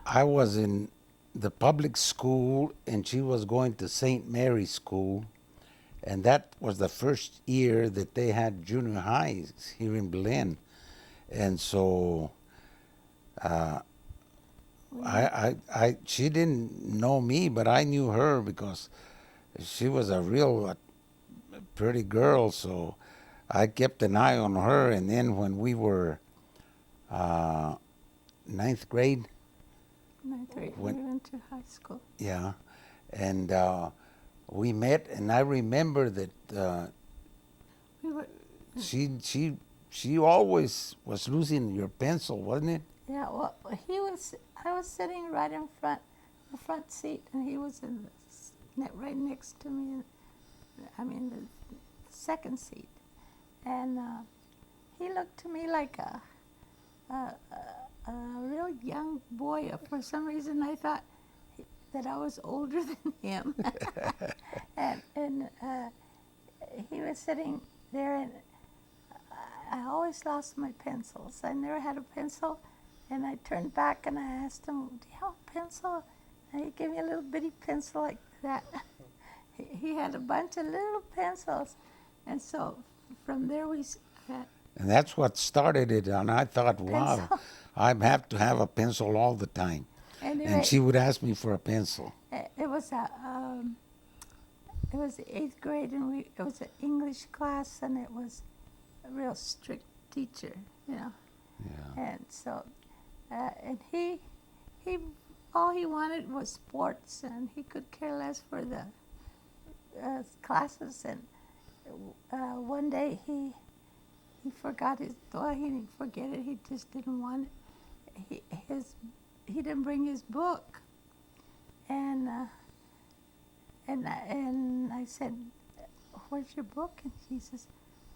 I was in the public school and she was going to St. Mary's School. And that was the first year that they had junior highs here in Belen. And so uh, she didn't know me, but I knew her because she was a real pretty girl. So I kept an eye on her. And then when we were uh, ninth grade, Ninth grade, we when went to high school. yeah, and we met, and I remember that We were, she she she always was losing your pencil, wasn't it? yeah, well, I was sitting right in front, the front seat, and he was in right next to me, the second seat. And he looked to me like a real young boy. For some reason, I thought that I was older than him. and he was sitting there, and I always lost my pencils. I never had a pencil, and I turned back and I asked him, "Do you have a pencil?" And he gave me a little bitty pencil like that. He had a bunch of little pencils, and so from there we had And that's what started it. And I thought, wow, pencil. I have to have a pencil all the time. And Anyway, she would ask me for a pencil. it was the eighth grade, and it was an English class, and it was a real strict teacher, you know. Yeah. And so, and he, all he wanted was sports, and he could care less for the classes. And one day he forgot his. Well, he didn't forget it. He just didn't want it. He didn't bring his book, and and I said, "Where's your book?" And he says,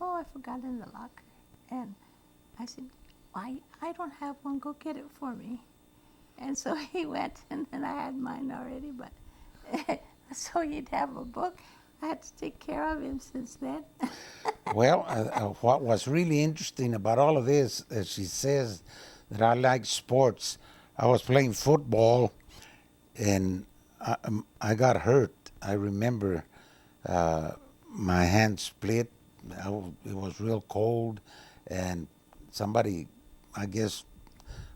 "Oh, I forgot it in the locker." And I said, I don't have one. Go get it for me. And so he went, and then I had mine already. But so he'd have a book. I had to take care of him since then. Well, what was really interesting about all of this, as she says that I like sports, I was playing football and I got hurt. I remember my hand split. It was real cold, and somebody, I guess,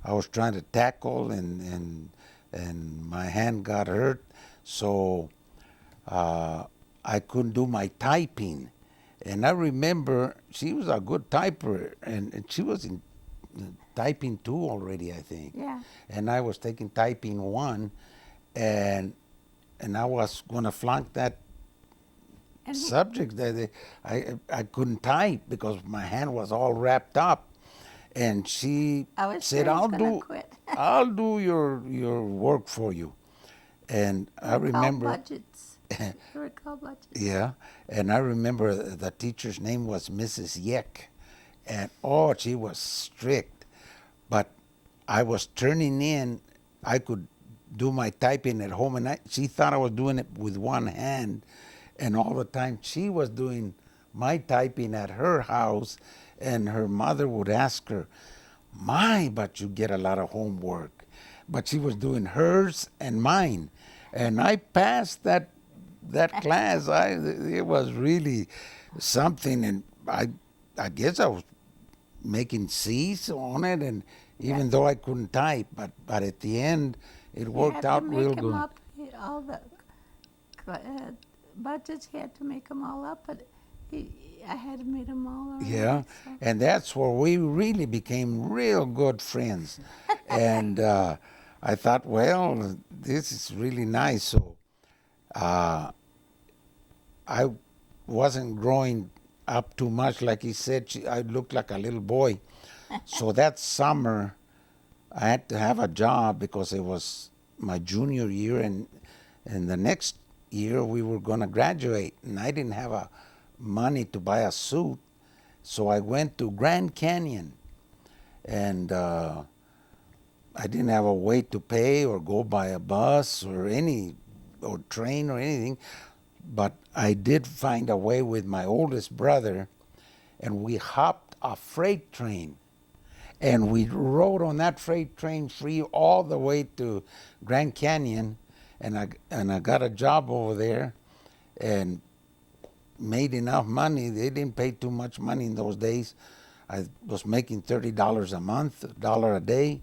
I was trying to tackle, and my hand got hurt, so I couldn't do my typing. And I remember she was a good typer, and she was in typing two already, I think. Yeah. And I was taking typing one, and I was going to flunk that And subject. That I couldn't type because my hand was all wrapped up. And she I was said, sure he's "I'll gonna do, quit. I'll do your work for you." And I Recall remember, budgets. Recall budgets. yeah, and I remember the teacher's name was Mrs. Yeck, and oh, she was strict. But I was turning in. I could do my typing at home, and she thought I was doing it with one hand, and all the time she was doing my typing at her house, and her mother would ask her, "My, but you get a lot of homework." But she was doing hers and mine, and I passed that class. It was really something, and I guess I was making C's on it, and Yeah. even though I couldn't type, but at the end it You worked had to out make real him good. up. All the budgets, he had to make them all up, but I had made them all already. Yeah, So. and that's where we really became real good friends. And I thought, well, this is really nice. So uh, I wasn't growing up too much. Like he said, I looked like a little boy. So that summer, I had to have a job because it was my junior year, and the next year we were going to graduate, and I didn't have money to buy a suit, so I went to Grand Canyon, and I didn't have a way to pay or go by a bus or train or anything, but I did find a way with my oldest brother, and we hopped a freight train. And we rode on that freight train free all the way to Grand Canyon, and I got a job over there, and made enough money. They didn't pay too much money in those days. I was making $30 a month, $1 a day,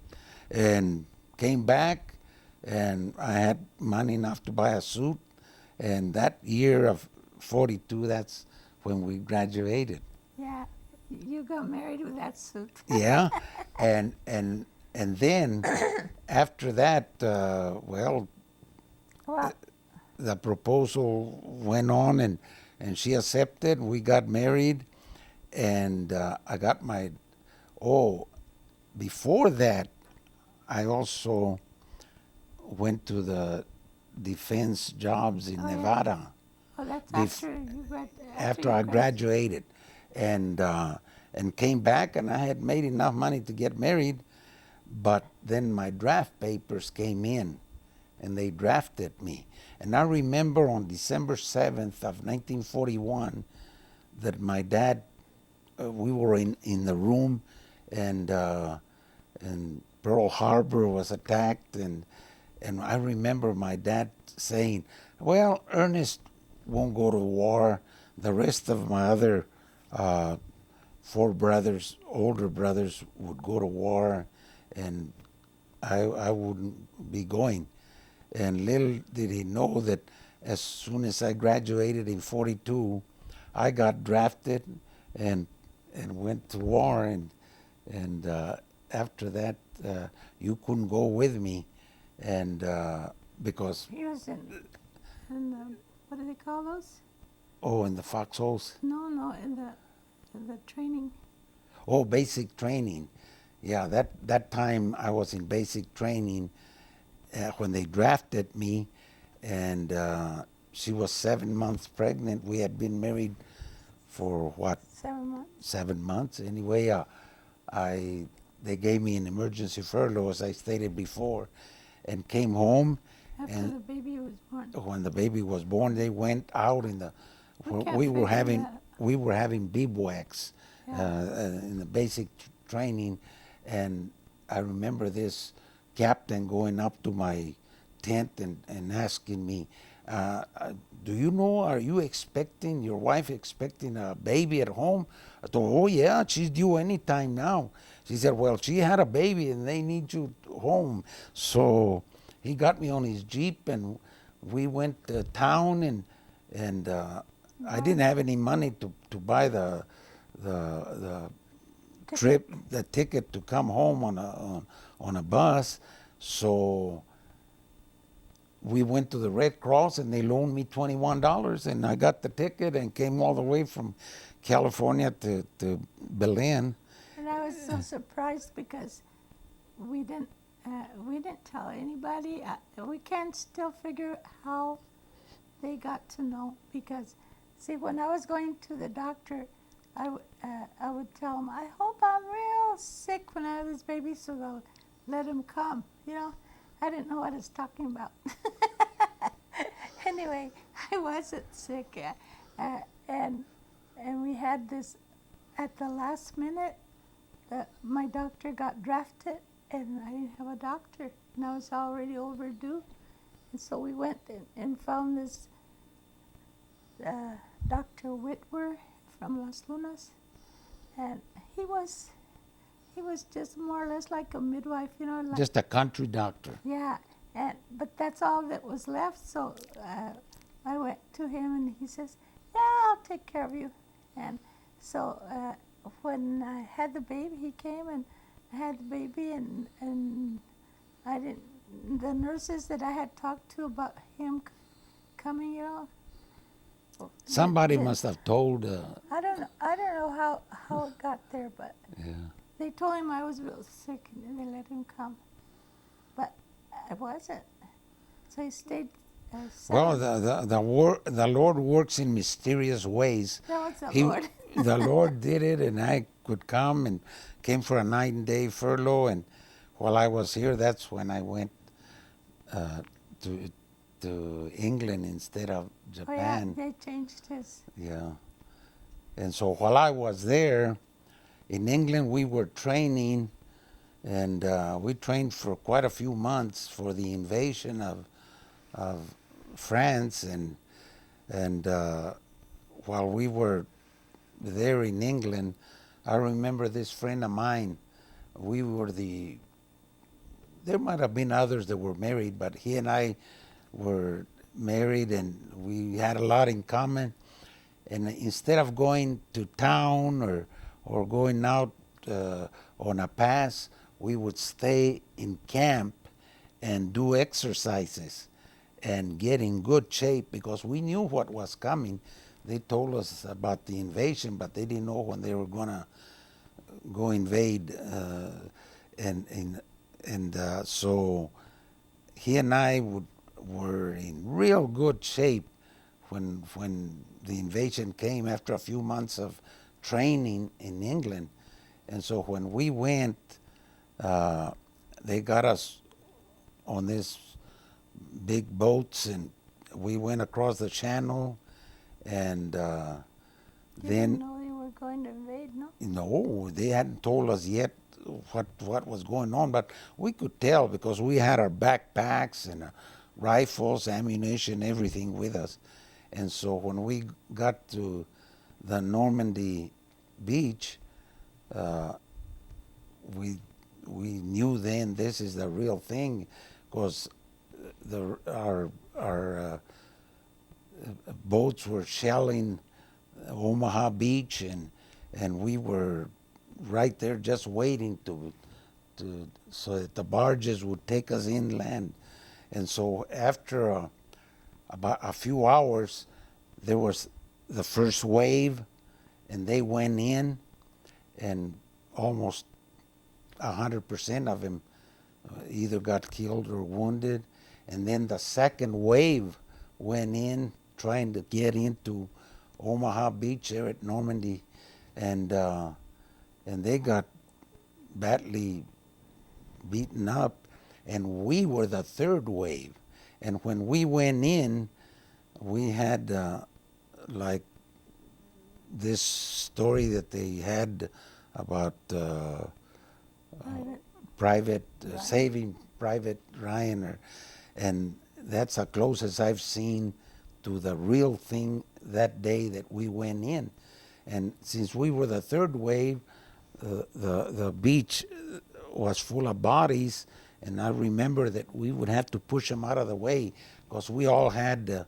and came back, and I had money enough to buy a suit. And that year of 42, that's when we graduated. Yeah, you got married with that suit. Yeah, and and and then after that, well, Well, the proposal went on, and she accepted. We got married, and I got my. Oh, before that, I also went to the defense jobs in oh yeah. Nevada Oh, that's bef- after you read. after I graduated, and came back, and I had made enough money to get married, but then my draft papers came in, and they drafted me. And I remember on December 7th of 1941 that my dad, we were in the room, and Pearl Harbor was attacked, and I remember my dad saying, "Well, Ernest won't go to war. The rest of my other uh, four brothers, older brothers, would go to war, and I wouldn't be going." And little did he know that as soon as I graduated in 42, I got drafted and went to war, and after that you couldn't go with me, and because He was in the, what do they call those? in the foxholes. No, in the training. Oh, basic training. Yeah, that time I was in basic training when they drafted me, and she was 7 months pregnant. We had been married for what, 7 months. 7 months? Anyway, they gave me an emergency furlough, as I stated before, and came home. After And the baby was born. when the baby was born, they went out in the. We can't We were figure having that. we were having bivouacs Yeah. in the basic training, and I remember this captain going up to my tent and asking me, "Do you know? Are you expecting your wife expecting a baby at home?" I told, "Oh yeah, she's due any time now." She said, "Well, she had a baby and they need you home." So he got me on his Jeep, and we went to town, and I didn't have any money to buy the trip, the ticket to come home on a bus. So we went to the Red Cross, and they loaned me $21, and I got the ticket and came all the way from California to Berlin. And I was so surprised because we didn't tell anybody. We can't still figure how they got to know because, see, when I was going to the doctor, I would tell them, I hope I'm real sick when I have this baby, so they'll let him come. You know, I didn't know what I was talking about. Anyway, I wasn't sick, and we had this at the last minute. My doctor got drafted, and I didn't have a doctor, and I was already overdue. And so we went and found this Dr. Whitwer from Las Lunas, and he was just more or less like a midwife, you know. Like, Just a country doctor. yeah, but that's all that was left. So I went to him, and he says, "Yeah, I'll take care of you." And so when I had the baby, he came and I had the baby, and I didn't. The nurses that I had talked to about him coming, you know. Somebody they- must have told. I don't know. I don't know how it got there, but Yeah. they told him I was real sick, and they let him come. But I wasn't. So he stayed. Well, 7. the Lord works in mysterious ways. That was the He, Lord. the Lord did it, and I could come and came for a 9-day furlough. And while I was here, that's when I went to England instead of Oh yeah, Japan. they changed his. Yeah. And so while I was there in England, we were training and we trained for quite a few months for the invasion of France, and while we were there in England, I remember this friend of mine. We were there might have been others that were married, but he and I were married, and we had a lot in common. And instead of going to town or going out on a pass, we would stay in camp and do exercises and get in good shape because we knew what was coming. They told us about the invasion, but they didn't know when they were gonna go invade, and so he and I were in real good shape when the invasion came after a few months of training in England. And so when we went, they got us on these big boats, and we went across the channel, and You then didn't know you were going to invade, no? no, they hadn't told us yet what was going on, but we could tell because we had our backpacks and rifles, ammunition, everything with us. And so when we got to the Normandy beach, uh, we we knew then this is the real thing, because our boats were shelling Omaha Beach, and we were right there just waiting to so that the barges would take us inland. And so after about a few hours, there was the first wave, and they went in, and almost 100% of them either got killed or wounded. And then the second wave went in, trying to get into Omaha Beach there at Normandy, and they got badly beaten up, and we were the third wave. And when we went in, we had like this story that they had about Private. private Ryan. saving Private Ryan, and that's the closest I've seen to the real thing that day that we went in. And since we were the third wave, the beach was full of bodies, and I remember that we would have to push them out of the way because we all had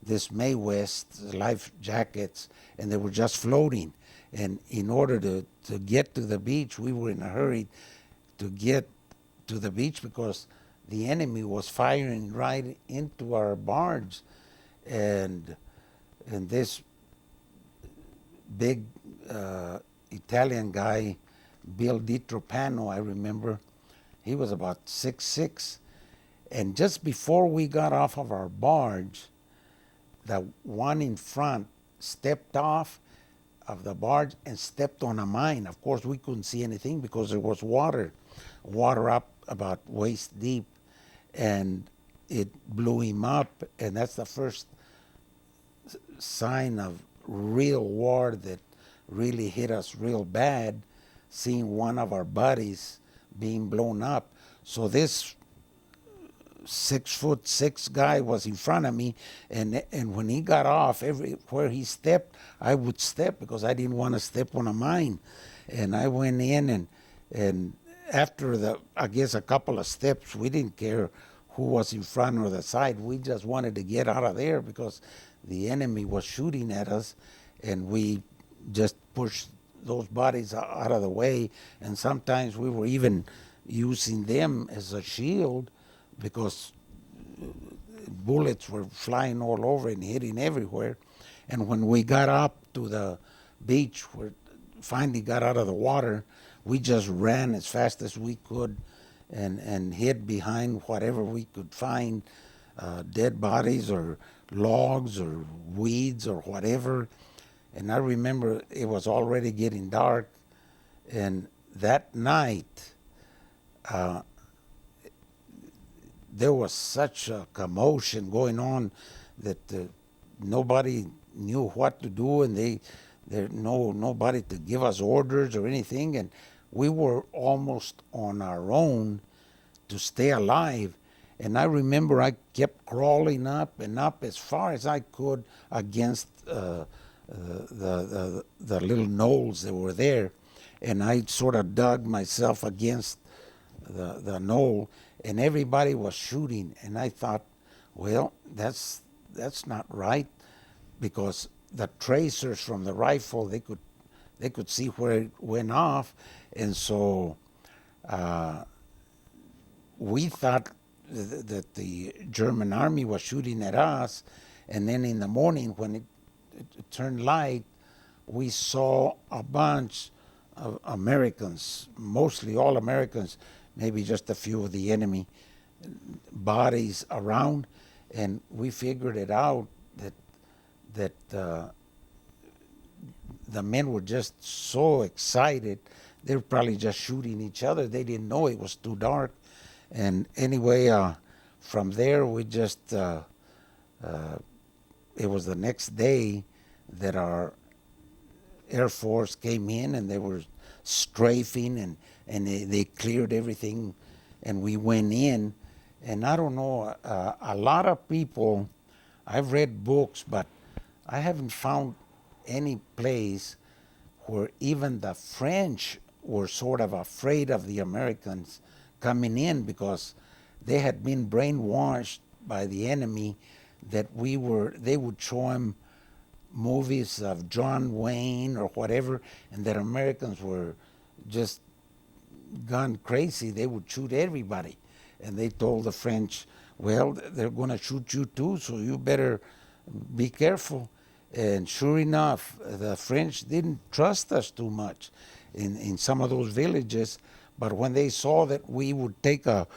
this May West life jackets, and they were just floating. And in order to get to the beach, we were in a hurry to get to the beach because the enemy was firing right into our barge. And this big Italian guy, Bill DiTropano, I remember, he was about 6'6", and just before we got off of our barge, the one in front stepped off of the barge and stepped on a mine. Of course, we couldn't see anything because there was water up about waist deep, and it blew him up. And that's the first sign of real war that really hit us real bad, seeing one of our buddies being blown up. So this 6'6" guy was in front of me, and when he got off, everywhere he stepped, I would step because I didn't want to step on a mine. And I went in, and after I guess a couple of steps, we didn't care who was in front or the side. We just wanted to get out of there because the enemy was shooting at us, and we just pushed those bodies out of the way. And sometimes we were even using them as a shield because bullets were flying all over and hitting everywhere. And when we got up to the beach, where finally got out of the water, we just ran as fast as we could and hid behind whatever we could find, dead bodies or logs or weeds or whatever. And I remember it was already getting dark, and that night there was such a commotion going on that nobody knew what to do, and there nobody to give us orders or anything. And we were almost on our own to stay alive. And I remember I kept crawling up and up as far as I could against the little knolls that were there. And I sort of dug myself against the knoll, and everybody was shooting. And I thought, well, that's not right, because the tracers from the rifle, they could see where it went off. And so we thought that the German army was shooting at us. And then in the morning, when it turned light, we saw a bunch of Americans, mostly all Americans, maybe just a few of the enemy bodies around. And we figured it out that the men were just so excited. They were probably just shooting each other. They didn't know it was too dark. And anyway, from there, we just, it was the next day that our Air Force came in, and they were strafing, and they cleared everything, and we went in. And I don't know, a lot of people, I've read books, but I haven't found any place where even the French were sort of afraid of the Americans coming in, because they had been brainwashed by the enemy that they would show them movies of John Wayne or whatever, and that Americans were just gone crazy. They would shoot everybody. And they told the French, well, they're going to shoot you too, so you better be careful. And sure enough, the French didn't trust us too much in some of those villages. But when they saw that we would take a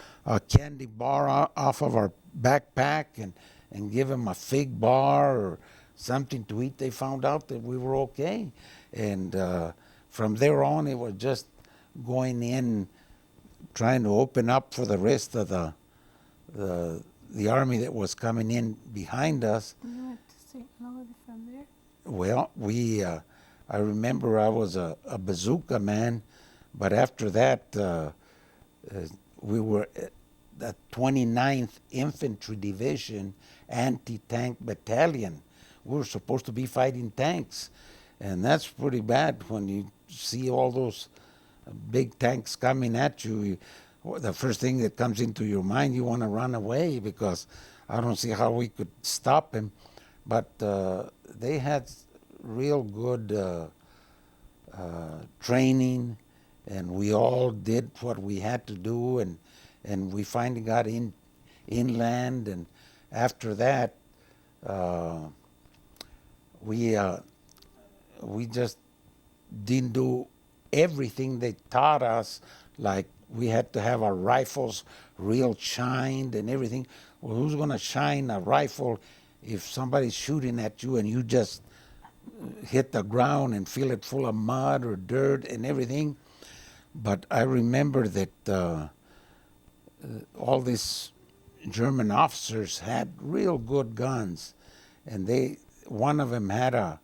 candy bar off of our backpack and give them a fig bar or something to eat, they found out that we were okay. And from there on, it was just going in, trying to open up for the rest of the army that was coming in behind us. You went to St. Louis from there? Well, I remember I was a bazooka man, but after that, we were at the 29th Infantry Division Anti-Tank Battalion. We were supposed to be fighting tanks, and that's pretty bad when you see all those big tanks coming at you. The first thing that comes into your mind, you want to run away, because I don't see how we could stop him. But they had real good training, and we all did what we had to do, and we finally got inland. And after that, we just didn't do everything they taught us. Like, we had to have our rifles real shined and everything. Well, who's going to shine a rifle if somebody's shooting at you and you just hit the ground and feel it full of mud or dirt and everything? But I remember that all these German officers had real good guns, and one of them had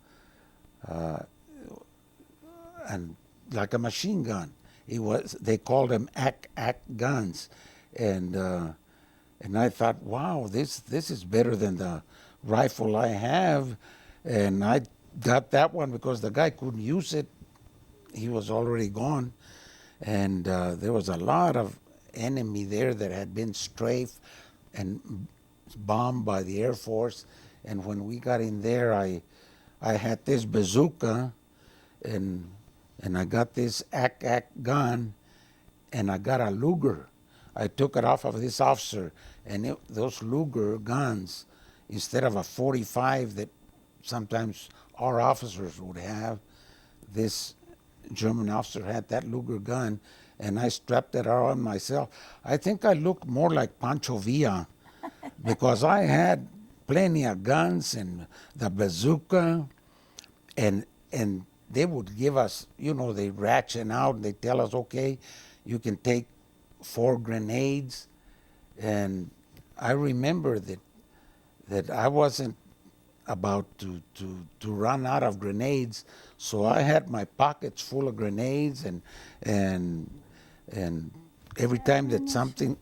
like a machine gun. They called them AK guns, and I thought, wow, this is better than the rifle I have. And I got that one because the guy couldn't use it. He was already gone. And there was a lot of enemy there that had been strafed and bombed by the Air Force. And when we got in there, I had this bazooka, and I got this AK gun, and I got a Luger. I took it off of this officer, and those Luger guns, instead of a 45 that sometimes our officers would have, this German officer had that Luger gun, and I strapped it on myself. I think I looked more like Pancho Villa, because I had plenty of guns and the bazooka, and they would give us, they ration out, and they tell us, okay, you can take 4 grenades. And I remember that I wasn't about to run out of grenades, So I had my pockets full of grenades, and and every time that Ammunition. something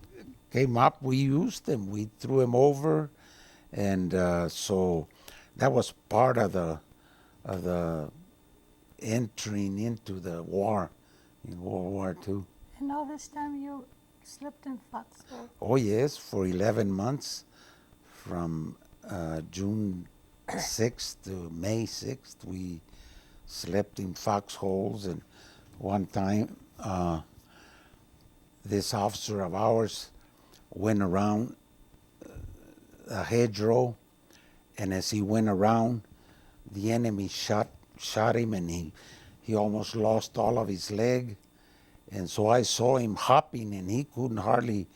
came up, we used them. We threw them over, and so that was part of the entering into the war in World War II. And all this time you slept in foxhole. Oh yes, for 11 months, from June 6th to May 6th, we slept in foxholes. And one time, this officer of ours went around a hedgerow, and as he went around, the enemy shot him, and he almost lost all of his leg. And so I saw him hopping, and he couldn't hardly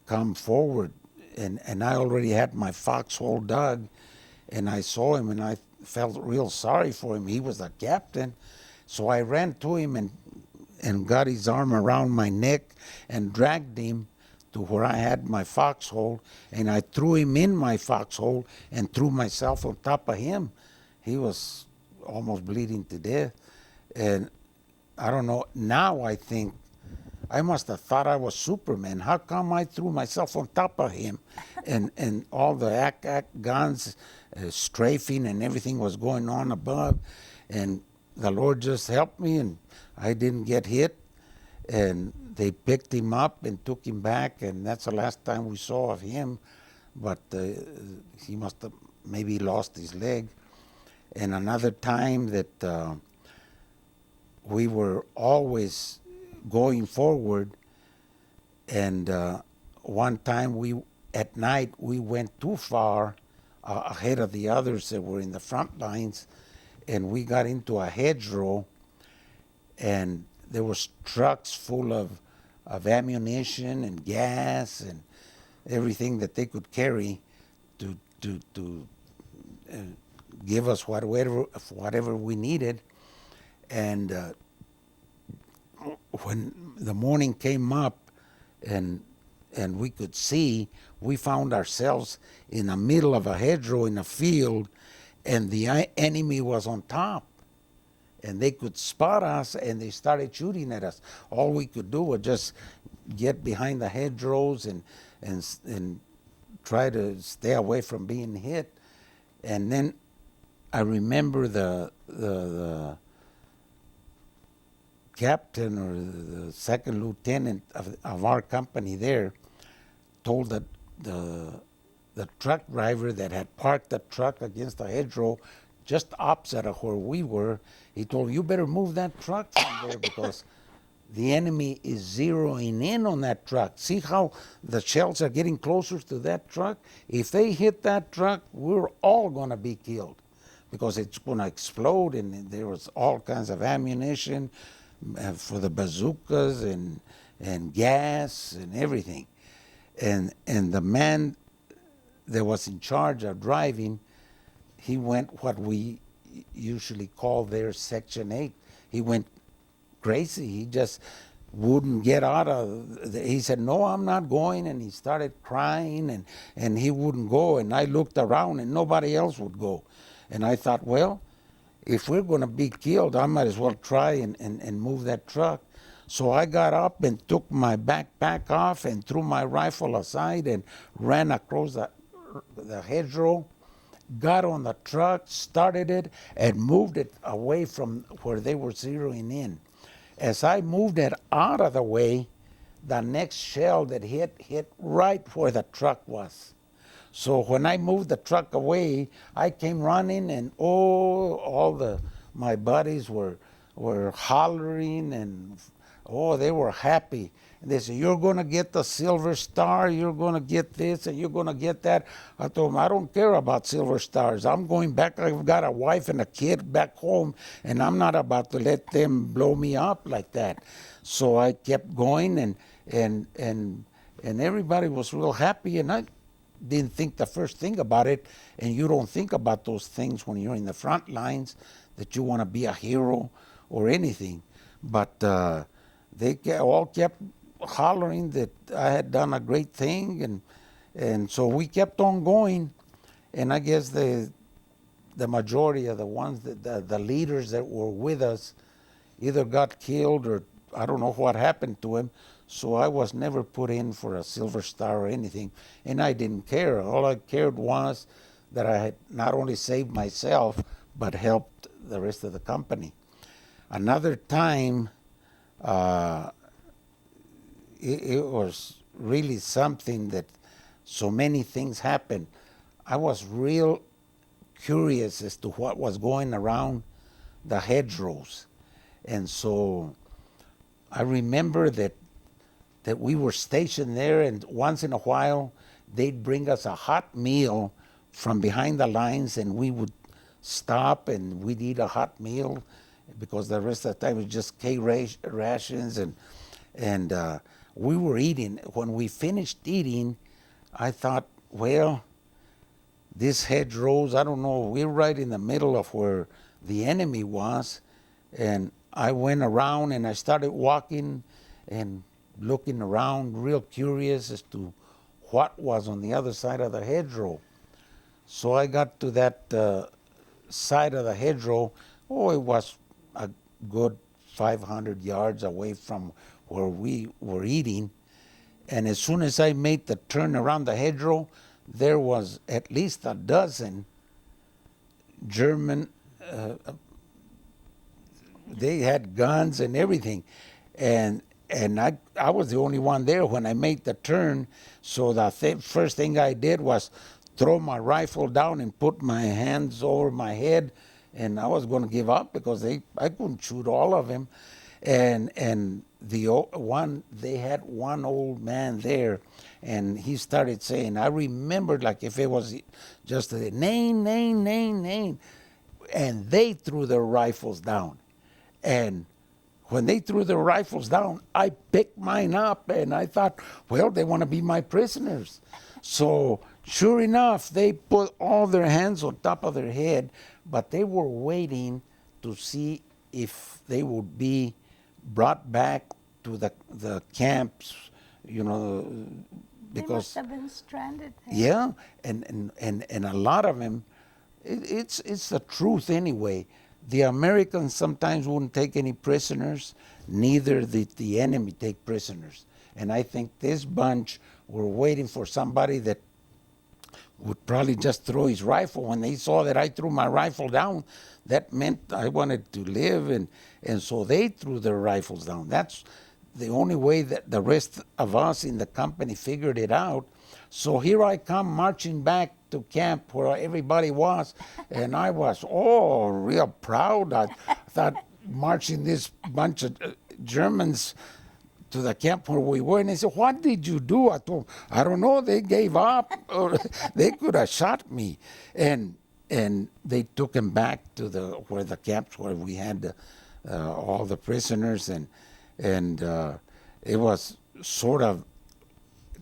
come forward. And I already had my foxhole dug, and I saw him, and I felt real sorry for him. He was the captain. So I ran to him and got his arm around my neck and dragged him to where I had my foxhole, and I threw him in my foxhole and threw myself on top of him. He was almost bleeding to death. And I don't know, now I think I must have thought I was Superman. How come I threw myself on top of him? And all the ack guns strafing and everything was going on above. And the Lord just helped me, and I didn't get hit. And they picked him up and took him back, and that's the last time we saw of him. But he must have maybe lost his leg. And another time that we were always going forward, and one time at night we went too far ahead of the others that were in the front lines, and we got into a hedgerow, and there was trucks full of ammunition and gas and everything that they could carry to give us whatever we needed. And when the morning came up and we could see, we found ourselves in the middle of a hedgerow in a field, and the enemy was on top. And they could spot us, and they started shooting at us. All we could do was just get behind the hedgerows and try to stay away from being hit. And then I remember the captain or the second lieutenant of our company there told the truck driver that had parked the truck against the hedgerow just opposite of where we were. He told, you better move that truck from there because the enemy is zeroing in on that truck. See how the shells are getting closer to that truck? If they hit that truck, we're all going to be killed because it's going to explode, and there was all kinds of ammunition for the bazookas and gas and everything. And the man that was in charge of driving, he went what we usually call there Section 8. He went crazy. He just wouldn't get out of he said, no, I'm not going. And he started crying, and he wouldn't go. And I looked around, and nobody else would go. And I thought, well, if we're going to be killed, I might as well try and move that truck. So I got up and took my backpack off and threw my rifle aside and ran across the hedgerow, got on the truck, started it, and moved it away from where they were zeroing in. As I moved it out of the way, the next shell that hit right where the truck was. So when I moved the truck away, I came running, and my buddies were hollering, and they were happy. And they said, you're going to get the Silver Star, you're going to get this, and you're going to get that. I told them, I don't care about Silver Stars. I'm going back. I've got a wife and a kid back home, and I'm not about to let them blow me up like that. So I kept going, and everybody was real happy, and I didn't think the first thing about it, and you don't think about those things when you're in the front lines, that you want to be a hero or anything. But they all kept hollering that I had done a great thing, and so we kept on going, and I guess the majority of the ones that the leaders that were with us either got killed or I don't know what happened to him. So I was never put in for a Silver Star or anything, and I didn't care. All I cared was that I had not only saved myself but helped the rest of the company. Another time, uh, it was really something that so many things happened. I was real curious as to what was going around the hedgerows. And so I remember that we were stationed there, and once in a while they'd bring us a hot meal from behind the lines, and we would stop and we'd eat a hot meal because the rest of the time it was just rations, and we were eating. When we finished eating, I thought, well, this hedgerows, I don't know, we're right in the middle of where the enemy was, and I went around and I started walking and looking around, real curious as to what was on the other side of the hedgerow. So I got to that side of the hedgerow. Oh, it was a good 500 yards away from where we were eating. And as soon as I made the turn around the hedgerow, there was at least a dozen German, they had guns and everything. And I was the only one there when I made the turn. So the first thing I did was throw my rifle down and put my hands over my head. And I was going to give up because I couldn't shoot all of them. And they had one old man there, and he started saying, I remembered like if it was just a name, name, name, name. And they threw their rifles down. And when they threw their rifles down, I picked mine up, and I thought, well, they want to be my prisoners. So sure enough, they put all their hands on top of their head, but they were waiting to see if they would be brought back to the camps, you know, They because must have been stranded there. yeah, and a lot of them, it's the truth anyway. The Americans sometimes wouldn't take any prisoners, neither did the enemy take prisoners. And I think this bunch were waiting for somebody that would probably just throw his rifle. When they saw that I threw my rifle down, that meant I wanted to live, and so they threw their rifles down. That's the only way that the rest of us in the company figured it out. So here I come marching back to camp where everybody was, and I was real proud. I thought marching this bunch of Germans to the camp where we were, and they said, what did you do? I told them, I don't know, they gave up, or they could have shot me. And they took him back to the camps where we had all the prisoners, and it was sort of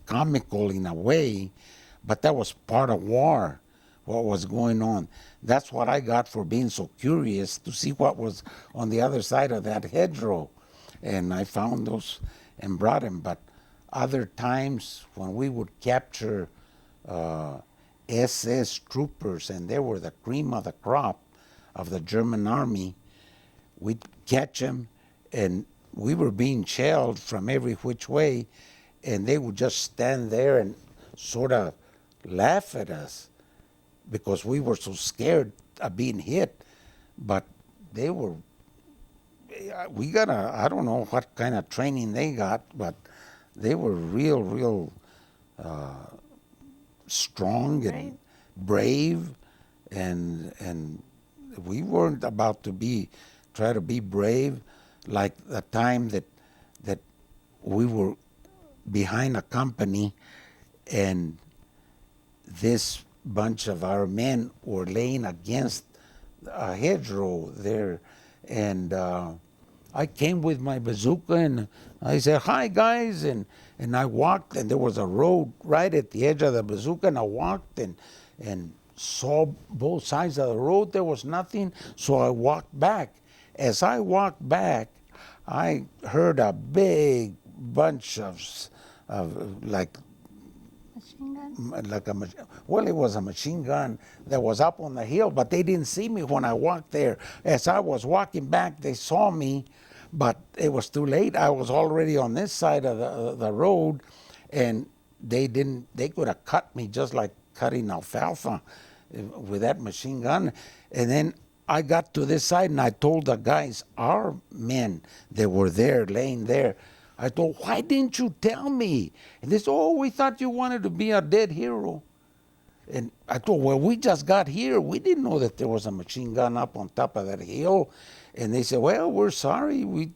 comical in a way, but that was part of war, what was going on. That's what I got for being so curious to see what was on the other side of that hedgerow. And I found those and brought them. But other times when we would capture SS troopers, and they were the cream of the crop of the German army, we'd catch them, and we were being shelled from every which way, and they would just stand there and sort of laugh at us because we were so scared of being hit. But they were, I don't know what kind of training they got, but they were real strong and brave, and we weren't about to try to be brave like the time that we were behind a company, and this bunch of our men were laying against a hedgerow there, and I came with my bazooka, and I said, hi guys, and I walked, and there was a road right at the edge of the bazooka, and I walked and saw both sides of the road. There was nothing, so I walked back. As I walked back, I heard a big bunch of like Machine gun? Well, it was a machine gun that was up on the hill, but they didn't see me when I walked there. As I was walking back, they saw me, but it was too late. I was already on this side of the road, and they didn't. They could have cut me just like cutting alfalfa with that machine gun. And then I got to this side, and I told the guys, our men that were there, laying there, I told, why didn't you tell me? And they said, oh, we thought you wanted to be a dead hero. And I told, well, we just got here. We didn't know that there was a machine gun up on top of that hill. And they said, well, we're sorry. We've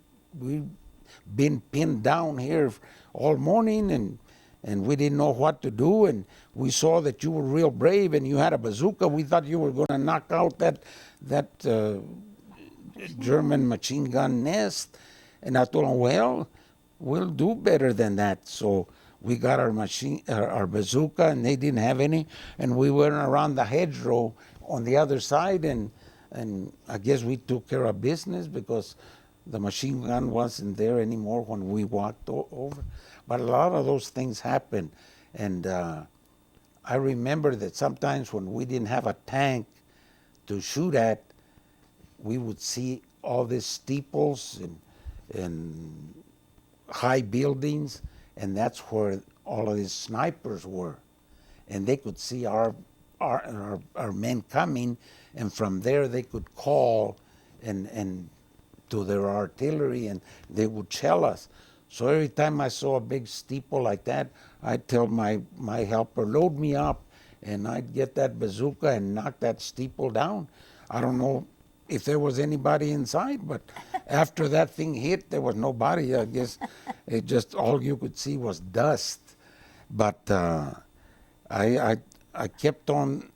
been pinned down here all morning, and we didn't know what to do. And we saw that you were real brave and you had a bazooka. We thought you were going to knock out that German machine gun nest. And I told them, well, we'll do better than that. So we got our bazooka, and they didn't have any, and we went around the hedgerow on the other side, and I guess we took care of business because the machine gun wasn't there anymore when we walked over. But a lot of those things happened, and I remember that sometimes when we didn't have a tank to shoot at, we would see all these steeples and high buildings, and that's where all of these snipers were. And they could see our men coming, and from there they could call and to their artillery, and they would shell us. So every time I saw a big steeple like that, I'd tell my helper, load me up, and I'd get that bazooka and knock that steeple down. I don't know if there was anybody inside, but after that thing hit, there was nobody. I guess it just, all you could see was dust. But I kept on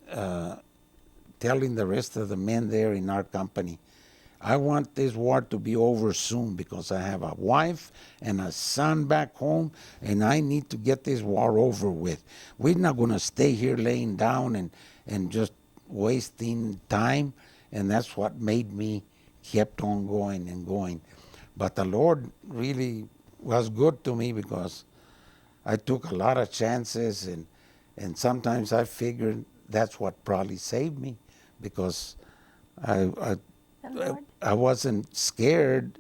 telling the rest of the men there in our company, I want this war to be over soon because I have a wife and a son back home, and I need to get this war over with. We're not going to stay here laying down and just wasting time. And that's what made me kept on going and going. But the Lord really was good to me because I took a lot of chances, and sometimes I figured that's what probably saved me, because I wasn't scared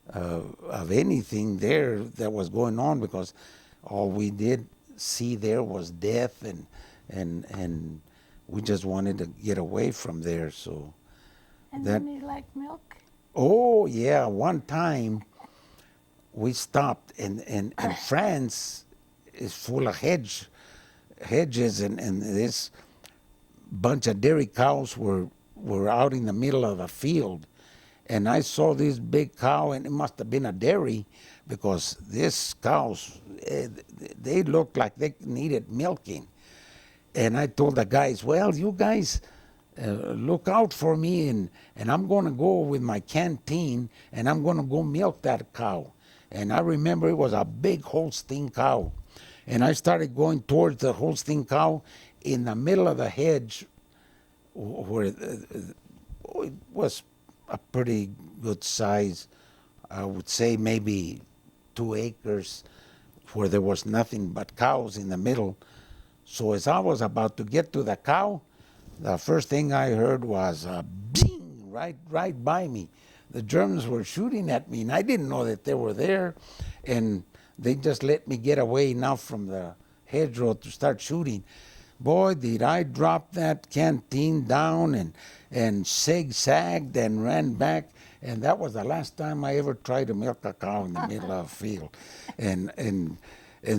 of anything there that was going on, because all we did see there was death, and we just wanted to get away from there. So. And then you like milk? Oh, yeah. One time we stopped, and France is full of hedges, and this bunch of dairy cows were out in the middle of a field. And I saw this big cow, and it must have been a dairy, because these cows, they looked like they needed milking. And I told the guys, well, you guys look out for me, and I'm going to go with my canteen, and I'm going to go milk that cow. And I remember it was a big Holstein cow. And I started going towards the Holstein cow in the middle of the hedge, where it was a pretty good size. I would say maybe 2 acres, where there was nothing but cows in the middle. So as I was about to get to the cow, the first thing I heard was a bing right by me. The Germans were shooting at me, and I didn't know that they were there. And they just let me get away enough from the hedgerow to start shooting. Boy, did I drop that canteen down and zigzagged and ran back. And that was the last time I ever tried to milk a cow in the middle of a field. And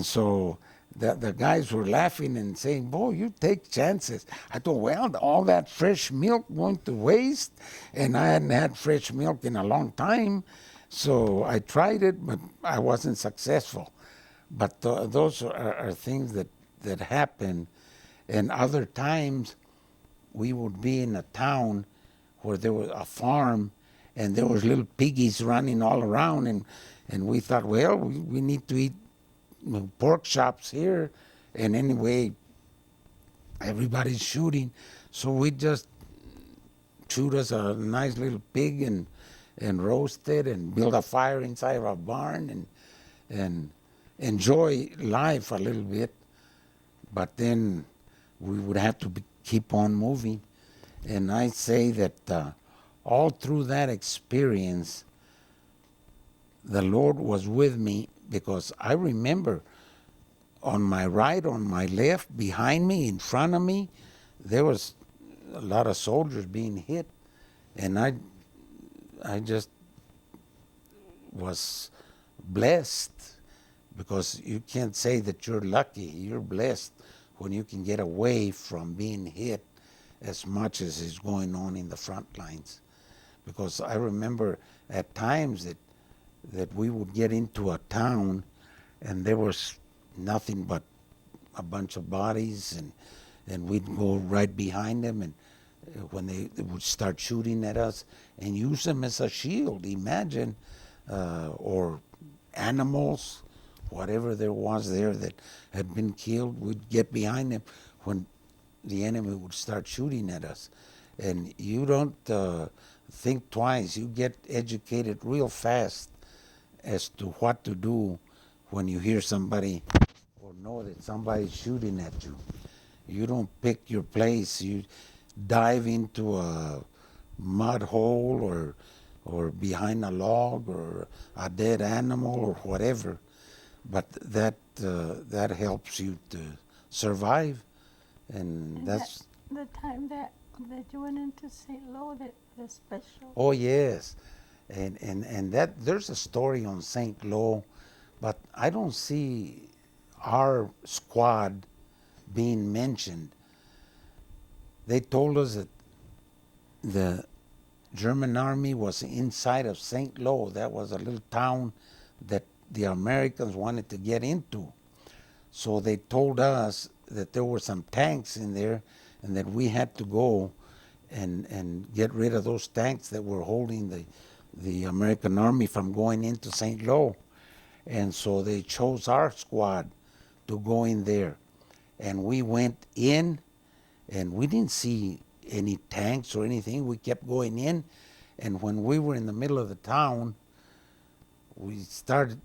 so the guys were laughing and saying, boy, you take chances. I thought, well, all that fresh milk going to waste, and I hadn't had fresh milk in a long time. So I tried it, but I wasn't successful. But those are things that happen. And other times, we would be in a town where there was a farm, and there was little piggies running all around, and we thought, well, we need to eat pork chops here, and anyway, everybody's shooting, so we just shoot us a nice little pig and roast it and build a fire inside of a barn and enjoy life a little bit. but then we would have to keep on moving. And I say that all through that experience, the Lord was with me, because I remember on my right, on my left, behind me, in front of me, there was a lot of soldiers being hit, and I just was blessed, because you can't say that you're lucky. You're blessed when you can get away from being hit as much as is going on in the front lines. Because I remember at times that we would get into a town and there was nothing but a bunch of bodies, and we'd go right behind them, and when they would start shooting at us and use them as a shield, imagine, or animals, whatever there was there that had been killed, we'd get behind them when the enemy would start shooting at us. And you don't think twice. You get educated real fast as to what to do when you hear somebody or know that somebody's shooting at you. You don't pick your place. You dive into a mud hole, or behind a log, or a dead animal, or whatever. But that helps you to survive, and And that that's. the time that you went into St. Louis, that was special. Oh yes, and that there's a story on St. Lo, but I don't see our squad being mentioned. They told us that the German army was inside of St. Lo. That was a little town that the Americans wanted to get into. So they told us that there were some tanks in there, and that we had to go and get rid of those tanks that were holding the American army from going into St. Lo. And so they chose our squad to go in there. And we went in, and we didn't see any tanks or anything. We kept going in. And when we were in the middle of the town, we started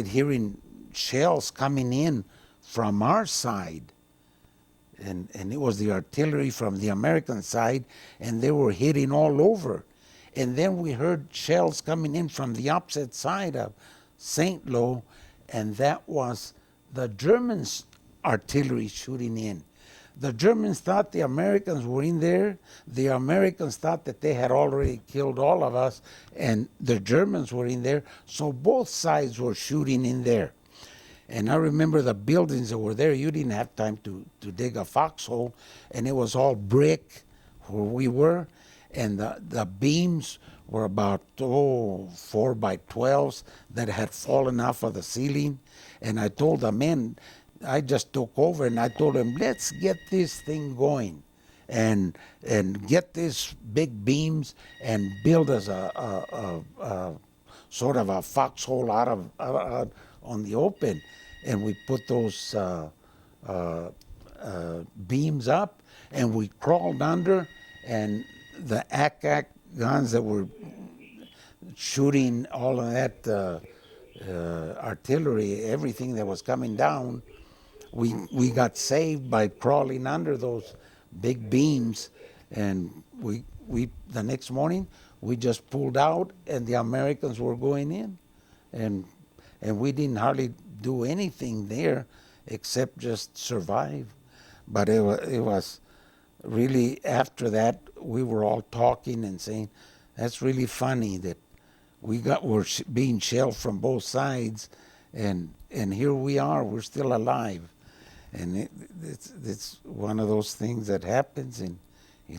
hearing shells coming in from our side. And it was the artillery from the American side, and they were hitting all over. And then we heard shells coming in from the opposite side of St. Lo, and that was the Germans' artillery shooting in. The Germans thought the Americans were in there. The Americans thought that they had already killed all of us, and the Germans were in there. So both sides were shooting in there. And I remember the buildings that were there, you didn't have time to dig a foxhole, and it was all brick where we were. And the beams were about 4x12s that had fallen off of the ceiling. And I told the men, I just took over and I told them, let's get this thing going, and get these big beams and build us a sort of a foxhole out on the open. And we put those beams up, and we crawled under, and the ACAC guns that were shooting all of that artillery, everything that was coming down, we got saved by crawling under those big beams. And we the next morning we just pulled out, and the Americans were going in, and we didn't hardly do anything there except just survive. But it was really, after that, we were all talking and saying, that's really funny that we're being shelled from both sides, and here we are, we're still alive. And it's one of those things that happens in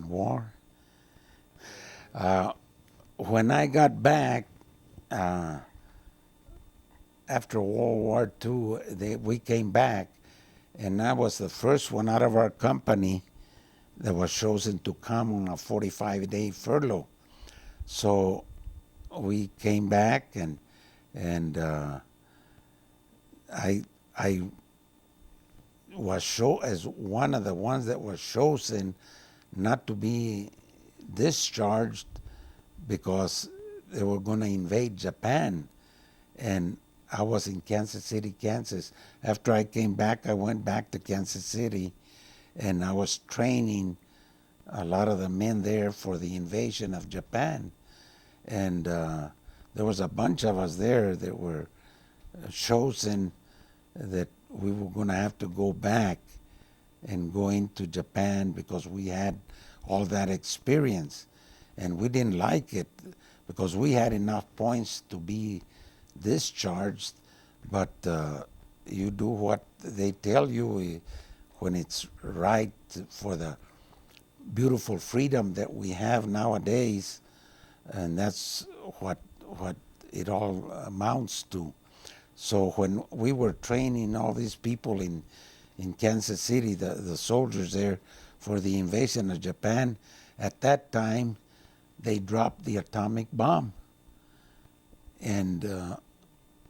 war. When I got back, after World War II, we came back, and I was the first one out of our company that was chosen to come on a 45-day furlough. So we came back, and I was as one of the ones that was chosen not to be discharged, because they were going to invade Japan. And I was in Kansas City, Kansas. After I came back, I went back to Kansas City, and I was training a lot of the men there for the invasion of Japan. And there was a bunch of us there that were chosen that we were going to have to go back and go into Japan because we had all that experience. And we didn't like it because we had enough points to be discharged, but you do what they tell you when it's right for the beautiful freedom that we have nowadays, and that's what it all amounts to. So when we were training all these people in Kansas City, the soldiers there for the invasion of Japan, at that time they dropped the atomic bomb. And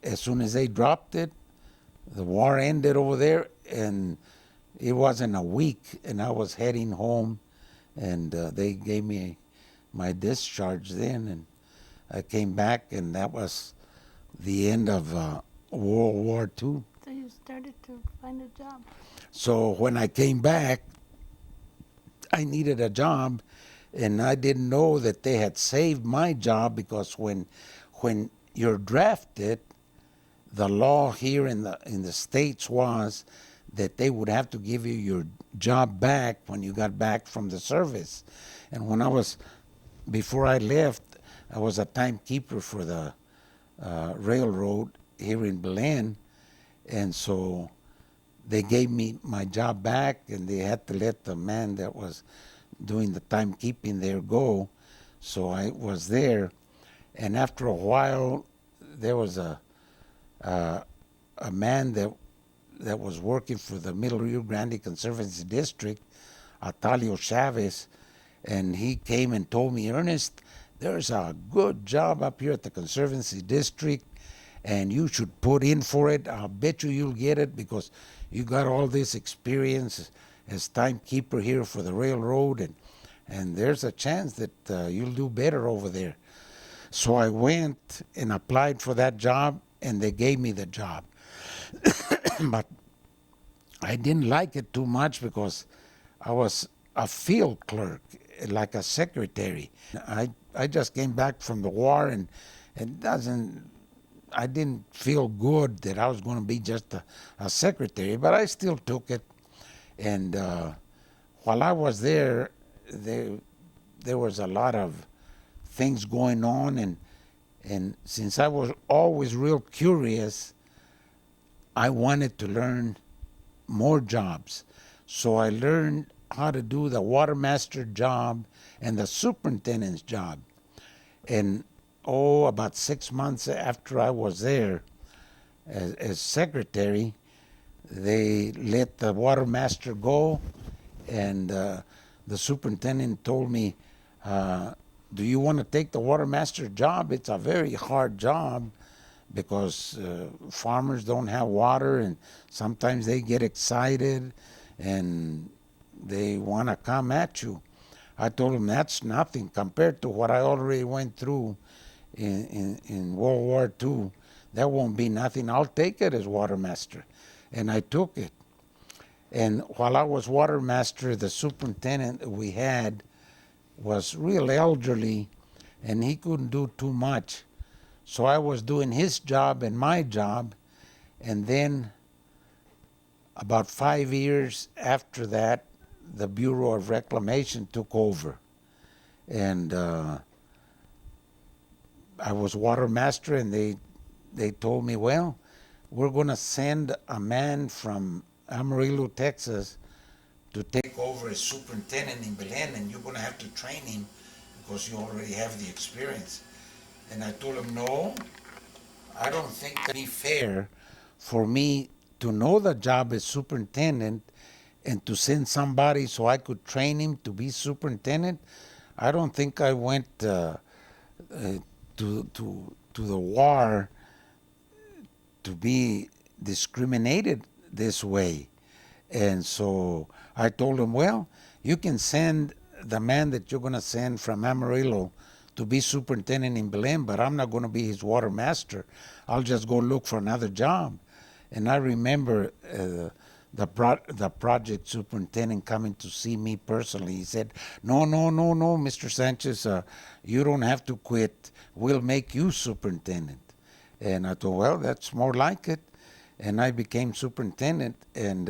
as soon as they dropped it, the war ended over there, and it wasn't a week, and I was heading home, and they gave me my discharge then, and I came back, and that was the end of World War II. So you started to find a job. So when I came back, I needed a job, and I didn't know that they had saved my job, because when you're drafted, the law here in the States was that they would have to give you your job back when you got back from the service. And before I left, I was a timekeeper for the railroad here in Belen, and so they gave me my job back, and they had to let the man that was doing the timekeeping there go. So I was there, and after a while, there was a man that was working for the Middle Rio Grande Conservancy District, Atalio Chavez, and he came and told me, Ernest, there's a good job up here at the Conservancy District, and you should put in for it. I'll bet you'll get it because you got all this experience as timekeeper here for the railroad, and there's a chance that you'll do better over there. So I went and applied for that job, and they gave me the job. But I didn't like it too much because I was a field clerk, like a secretary. I just came back from the war, and I didn't feel good that I was going to be just a secretary, but I still took it. And while I was there was a lot of things going on, and since I was always real curious, I wanted to learn more jobs. So I learned how to do the watermaster job and the superintendent's job. And about 6 months after I was there as secretary, they let the watermaster go, and the superintendent told me, do you want to take the watermaster job? It's a very hard job because farmers don't have water, and sometimes they get excited and they want to come at you. I told him that's nothing compared to what I already went through in World War II. That won't be nothing. I'll take it as watermaster. And I took it. And while I was watermaster, the superintendent we had was real elderly, and he couldn't do too much. So I was doing his job and my job, and then about 5 years after that, the Bureau of Reclamation took over. And I was watermaster, and they told me, well, we're going to send a man from Amarillo, Texas, to take over as superintendent in Belen, and you're going to have to train him because you already have the experience. And I told him, no, I don't think it'd be fair for me to know the job as superintendent and to send somebody so I could train him to be superintendent. I don't think I went to the war to be discriminated this way. And so I told him, well, you can send the man that you're going to send from Amarillo to be superintendent in Belen, but I'm not going to be his water master. I'll just go look for another job. And I remember the project superintendent coming to see me personally. He said, "No, no, no, no, Mr. Sanchez, you don't have to quit. We'll make you superintendent." And I thought, well, that's more like it. And I became superintendent. And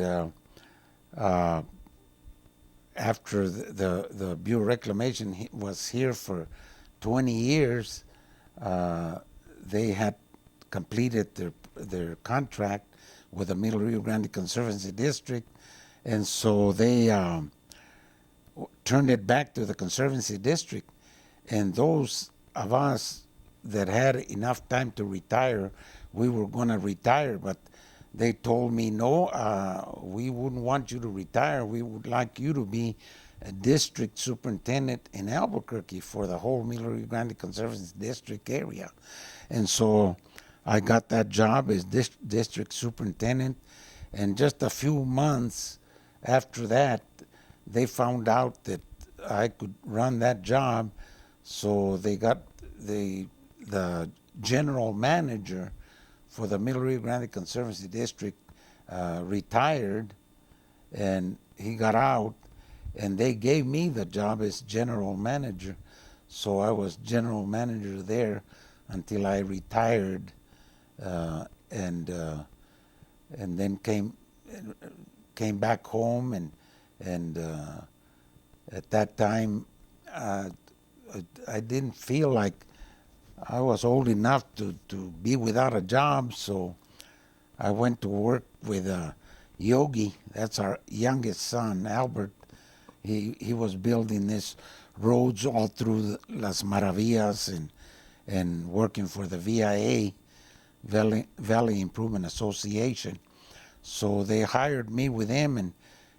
after the Bureau of Reclamation was here for 20 years, they had completed their contract with the Middle Rio Grande Conservancy District, and so they turned it back to the Conservancy District. And those of us that had enough time to retire, we were going to retire, but they told me, no, we wouldn't want you to retire. We would like you to be a district superintendent in Albuquerque for the whole Middle Rio Grande Conservancy District area. And so I got that job as district superintendent. And just a few months after that, they found out that I could run that job. So they got the general manager for the Middle Rio Grande Conservancy District retired, and he got out, and they gave me the job as general manager. So I was general manager there until I retired, and then came back home, and at that time I didn't feel like I was old enough to be without a job, so I went to work with Yogi. That's our youngest son, Albert. He was building these roads all through Las Maravillas and working for the VIA, Valley Improvement Association. So they hired me with him,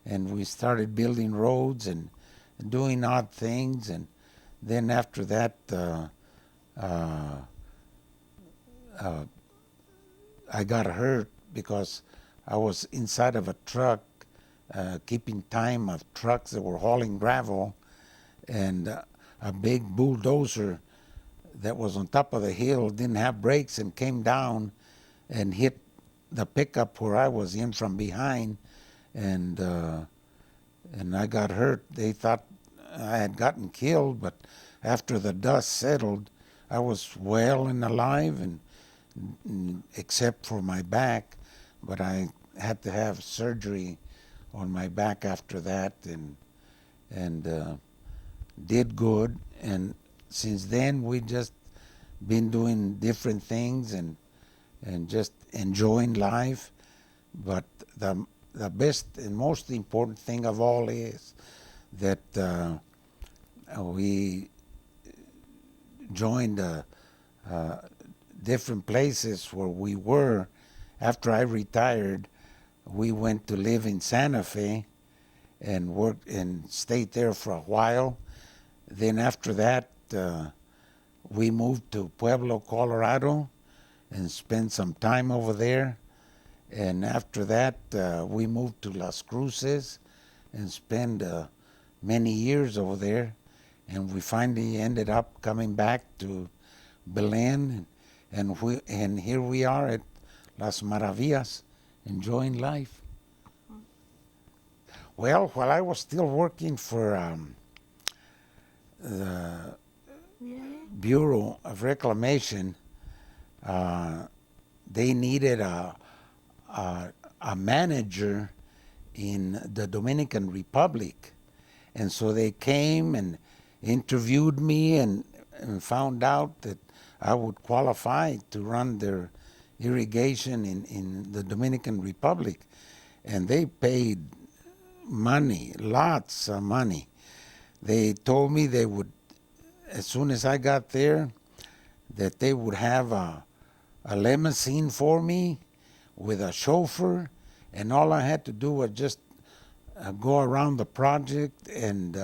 and we started building roads and doing odd things. And then after that, I got hurt because I was inside of a truck keeping time of trucks that were hauling gravel, and a big bulldozer that was on top of the hill didn't have brakes and came down and hit the pickup where I was in from behind, and I got hurt. They thought I had gotten killed, but after the dust settled, I was well and alive, and except for my back, but I had to have surgery on my back after that, and did good. And since then, we just been doing different things and just enjoying life. But the best and most important thing of all is that we joined different places where we were. After I retired, we went to live in Santa Fe and worked and stayed there for a while. Then after that, we moved to Pueblo, Colorado, and spent some time over there. And after that, we moved to Las Cruces and spent many years over there. And we finally ended up coming back to Belen, and here we are at Las Maravillas, enjoying life. Well, while I was still working for the Bureau of Reclamation, they needed a manager in the Dominican Republic. And so they came and interviewed me and found out that I would qualify to run their irrigation in the Dominican Republic. And they paid money, lots of money. They told me they would, as soon as I got there, that they would have a limousine for me with a chauffeur, and all I had to do was just go around the project and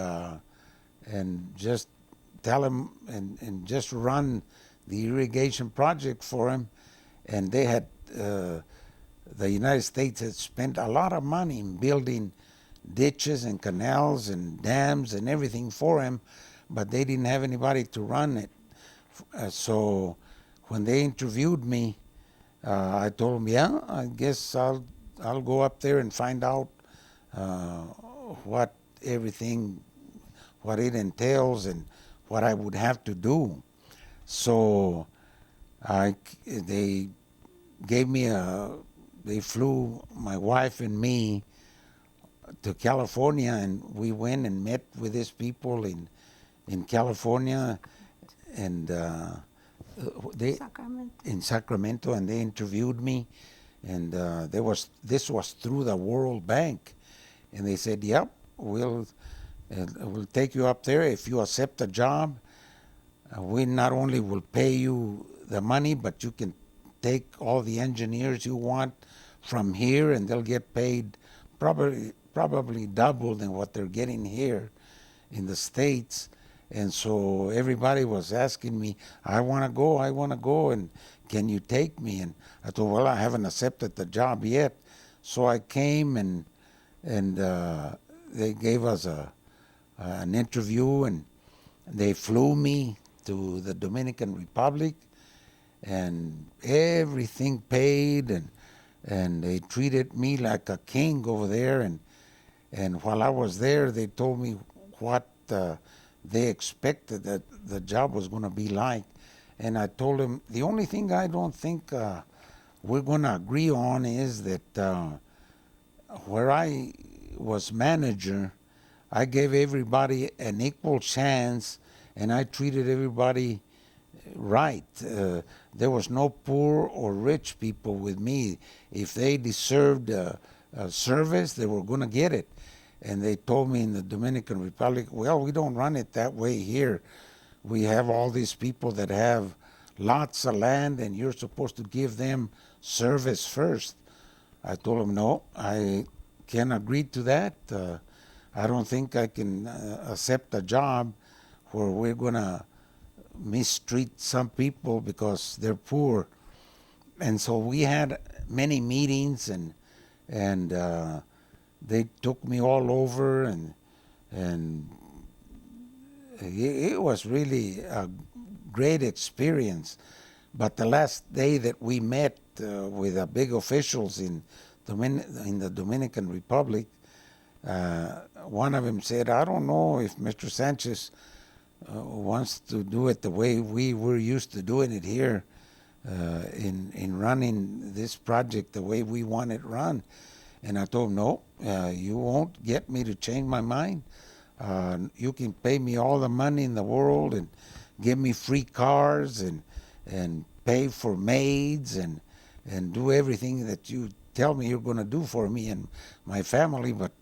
just tell them and just run the irrigation project for them. And they had, the United States had spent a lot of money in building ditches and canals and dams and everything for them, but they didn't have anybody to run it. So when they interviewed me, I told them, yeah, I guess I'll go up there and find out uh, what everything, what it entails, and what I would have to do. So they gave me they flew my wife and me to California, and we went and met with these people in California, and they Sacramento. in Sacramento, and they interviewed me, and this was through the World Bank, and they said, "Yep, we'll take you up there if you accept the job. We not only will pay you the money, but you can take all the engineers you want from here, and they'll get paid probably double than what they're getting here in the States." And so everybody was asking me, I want to go, and can you take me? And I told, well, I haven't accepted the job yet. So I came, and they gave us an interview, and they flew me to the Dominican Republic, and everything paid, and they treated me like a king over there. And while I was there, they told me what they expected that the job was going to be like. And I told them, the only thing I don't think we're going to agree on is that where I was manager, I gave everybody an equal chance, and I treated everybody right. There was no poor or rich people with me. If they deserved a service, they were going to get it. And they told me in the Dominican Republic, well, we don't run it that way here. We have all these people that have lots of land, and you're supposed to give them service first. I told them, no, I can't agree to that. I don't think I can accept a job where we're going to mistreat some people because they're poor. And so we had many meetings, and they took me all over, and it was really a great experience. But the last day that we met with the big officials in the Dominican Republic, one of them said, I don't know if Mr. Sanchez wants to do it the way we were used to doing it here in running this project the way we want it run. And I told him, no, you won't get me to change my mind. You can pay me all the money in the world and give me free cars and pay for maids and do everything that you tell me you're going to do for me and my family, but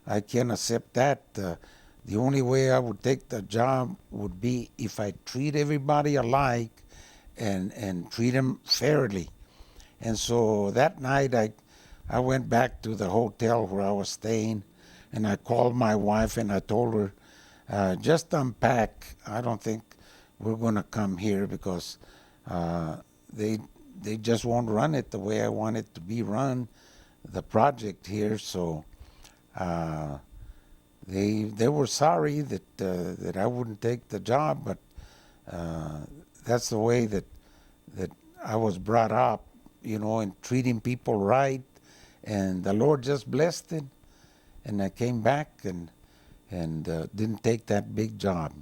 I can't accept that. The only way I would take the job would be if I treat everybody alike and treat them fairly. And so that night I went back to the hotel where I was staying, and I called my wife and I told her, just unpack. I don't think we're going to come here because they just won't run it the way I want it to be run, the project here. So they were sorry that I wouldn't take the job, but that's the way that I was brought up, in treating people right, and the Lord just blessed it, and I came back and didn't take that big job.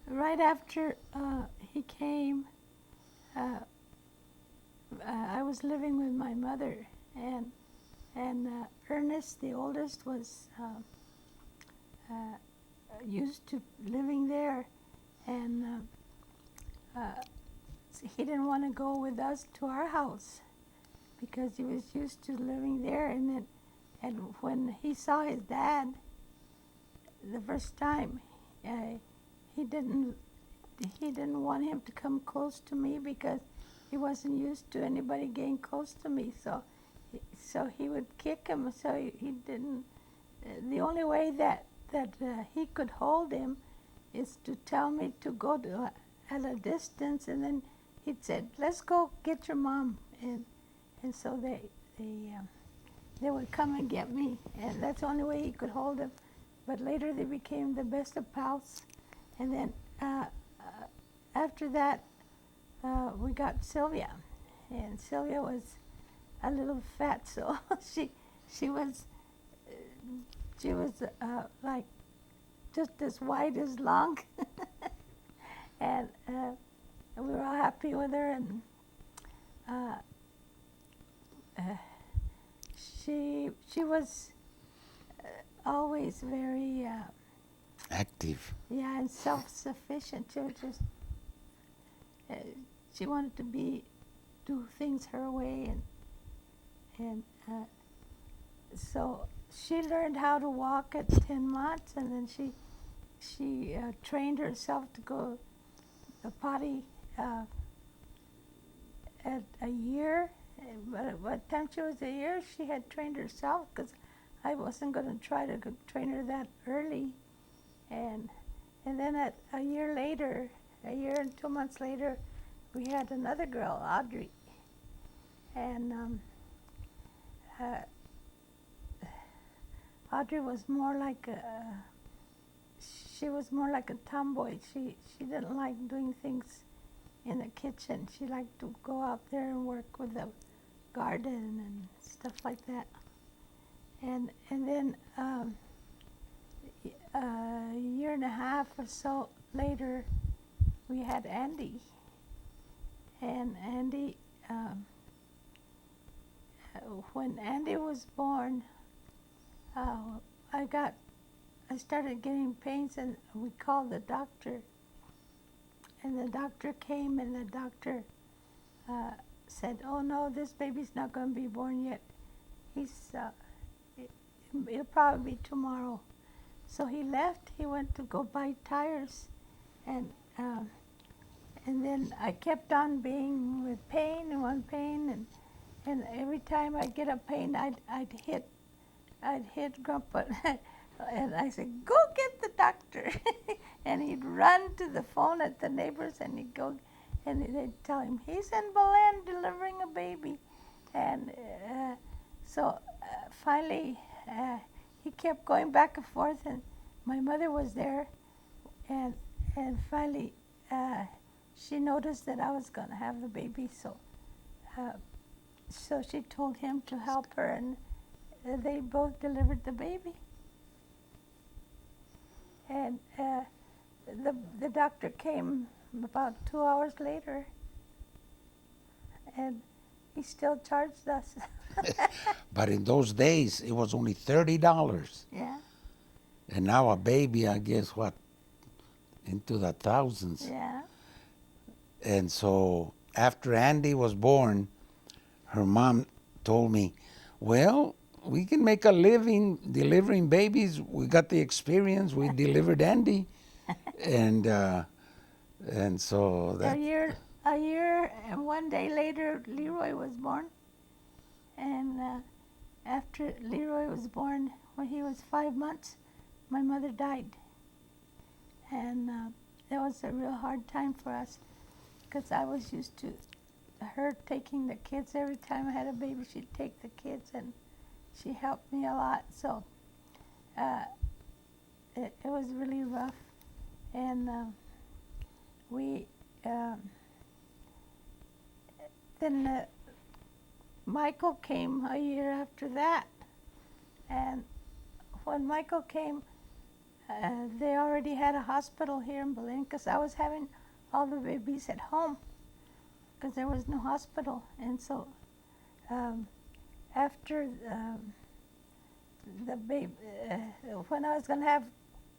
Right after he came, uh, I was living with my mother, and Ernest, the oldest, was used to living there, and he didn't want to go with us to our house because he was used to living there. And when he saw his dad the first time, uh, he didn't he didn't want him to come close to me because he wasn't used to anybody getting close to me. So he would kick him. So he didn't. The only way that he could hold him is to tell me to go to at a distance, and then he'd said, "Let's go get your mom," and so they they would come and get me, and that's the only way he could hold them. But later they became the best of pals. And then after that, we got Sylvia, and Sylvia was a little fat, so she was she was like just as wide as long, and we were all happy with her. And uh, uh, she was always very Active. yeah, and self-sufficient. She was just uh, she wanted to do things her way, and so she learned how to walk at 10 months, and then she trained herself to go the potty at a year. But by the time she was a year, she had trained herself, because I wasn't going to try to train her that early. And then at a year later, a year and 2 months later, we had another girl, Audrey. And uh, Audrey was more like she was more like a tomboy. She didn't like doing things in the kitchen. She liked to go out there and work with the garden and stuff like that. And then a year and a half or so later, we had Andy. And Andy, when Andy was born, I started getting pains, and we called the doctor. And the doctor came, and the doctor said, "Oh no, this baby's not going to be born yet. It'll probably be tomorrow." So he left. He went to go buy tires, and uh, and then I kept on being with pain and one pain, and every time I'd get a pain, I'd hit Grandpa, and I said, "Go get the doctor," and he'd run to the phone at the neighbors, and he'd go, and they'd tell him he's in Belen delivering a baby, and so finally he kept going back and forth, and my mother was there, and finally she noticed that I was going to have the baby, so she told him to help her, and they both delivered the baby. And the doctor came about 2 hours later, and he still charged us. But in those days, it was only $30. Yeah, And now a baby, I guess, what, into the thousands. yeah, And so after Andy was born, her mom told me, well, we can make a living delivering babies. We got the experience. We delivered Andy. And so that, a year and 1 day later, Leroy was born. And after Leroy was born, when he was 5 months, my mother died. And that was a real hard time for us, because I was used to her taking the kids. Every time I had a baby, she'd take the kids, and she helped me a lot. So it was really rough. And then Michael came a year after that. And when Michael came, they already had a hospital here in Belen, because I was having all the babies at home, because there was no hospital. And so after the baby, when I was going to have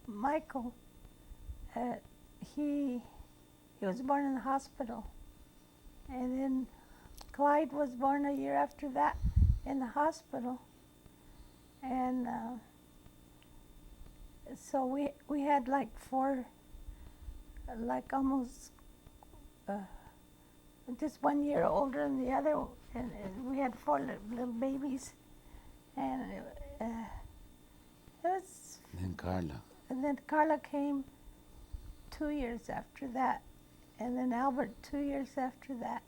Michael, he was born in the hospital. And then Clyde was born a year after that in the hospital. And so we had like four, like almost just 1 year older than the other, and we had four little babies. And it was. and Carla. And then Carla came 2 years after that, and then Albert 2 years after that,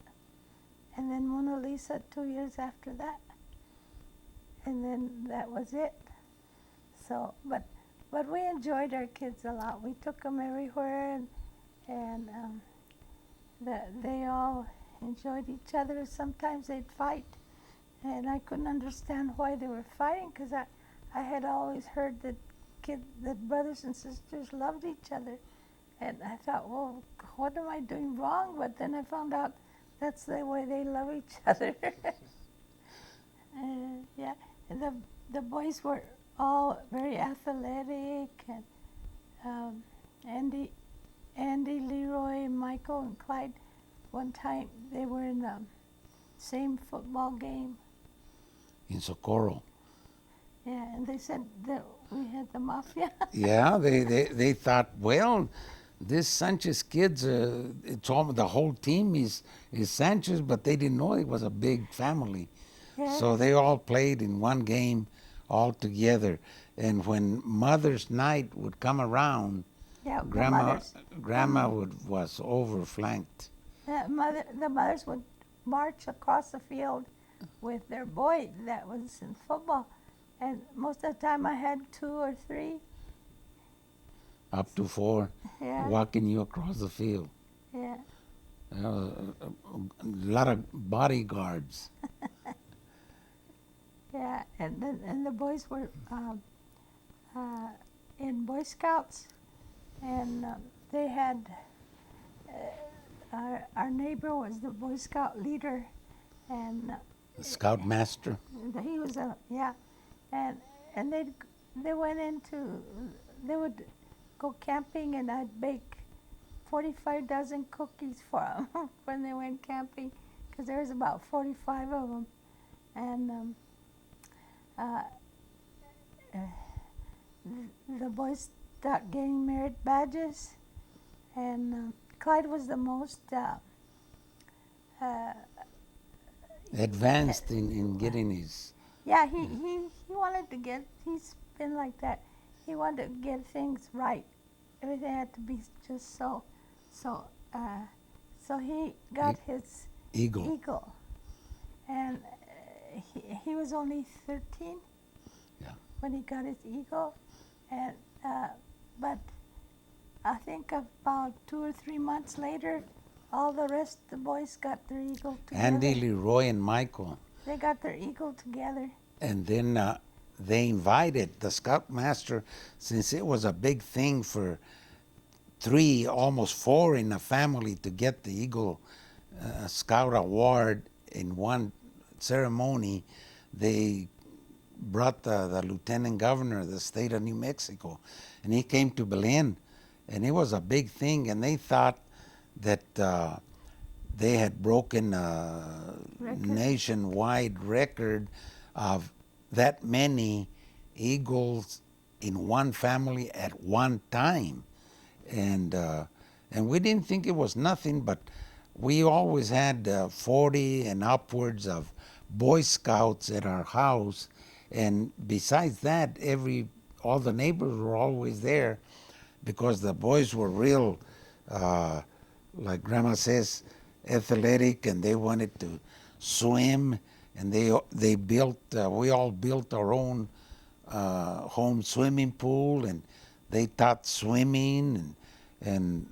and then Mona Lisa 2 years after that. and then that was it. So, but we enjoyed our kids a lot. We took them everywhere, and they all enjoyed each other. Sometimes they'd fight, and I couldn't understand why they were fighting because I had always heard that brothers and sisters loved each other, and I thought, well, what am I doing wrong? But then I found out that's the way they love each other. Yeah, and the boys were all very athletic, and um, Andy, Leroy, Michael, and Clyde. One time they were in the same football game. In Socorro. Yeah, and they said that we had the mafia. Yeah, they thought, well, this Sanchez kids, it's all the whole team is Sanchez, but they didn't know it was a big family. Yes. So they all played in one game all together. And when Mother's Night would come around, Yeah, Grandma um, was overflanked. the mothers would march across the field with their boy that was in football, and most of the time I had 2 or 3. Up to 4, Yeah, walking you across the field. yeah, A lot of bodyguards. yeah, and the boys were uh, in Boy Scouts, and they had our neighbor was the Boy Scout leader, and Scoutmaster. he was a yeah, and and they went into they would go camping, and I'd bake 45 dozen cookies for them when they went camping, because there was about 45 of them, and uh, the boys started getting merit badges, and Clyde was the most uh, Advanced in getting his. yeah, he wanted to get, he's been like that. He wanted to get things right. Everything had to be just so. So, so he got his Eagle. eagle. And he was only 13 Yeah. when he got his eagle. And, but I think about 2 or 3 months later, all the rest of the boys got their eagle together. Andy, Leroy, and Michael. They got their eagle together. And then they invited the Scoutmaster, since it was a big thing for 3, almost 4 in a family to get the Eagle Scout Award in one ceremony. They brought the Lieutenant Governor of the state of New Mexico, and he came to Belen, and it was a big thing, and they thought that they had broken a nationwide record of that many eagles in one family at one time, and we didn't think it was nothing, but we always had 40 and upwards of Boy Scouts at our house, and besides that, all the neighbors were always there, because the boys were real, like Grandma says, athletic, and they wanted to swim, and they built. We all built our own home swimming pool, and they taught swimming, and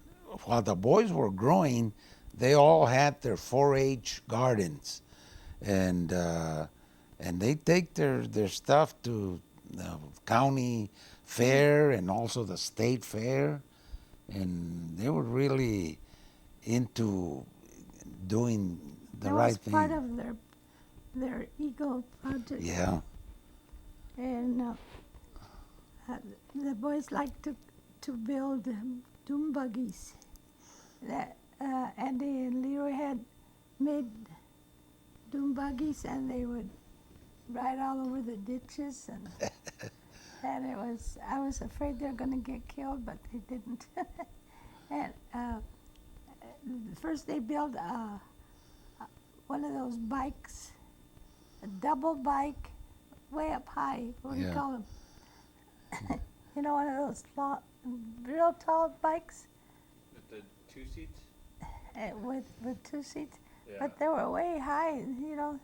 while the boys were growing, they all had their 4-H gardens, and they take their stuff to the county fair and also the state fair, and they were really into doing the That right was thing. part of their Eagle project. Yeah. And the boys liked to build doom buggies. That Andy and Leroy had made doom buggies, and they would ride all over the ditches, and it was, I was afraid they were going to get killed, but they didn't. And first they built one of those bikes, a double bike, way up high. What do you Yeah. call them? You know, one of those real tall bikes With the 2 seats? with 2 seats. Yeah. But they were way high, you know.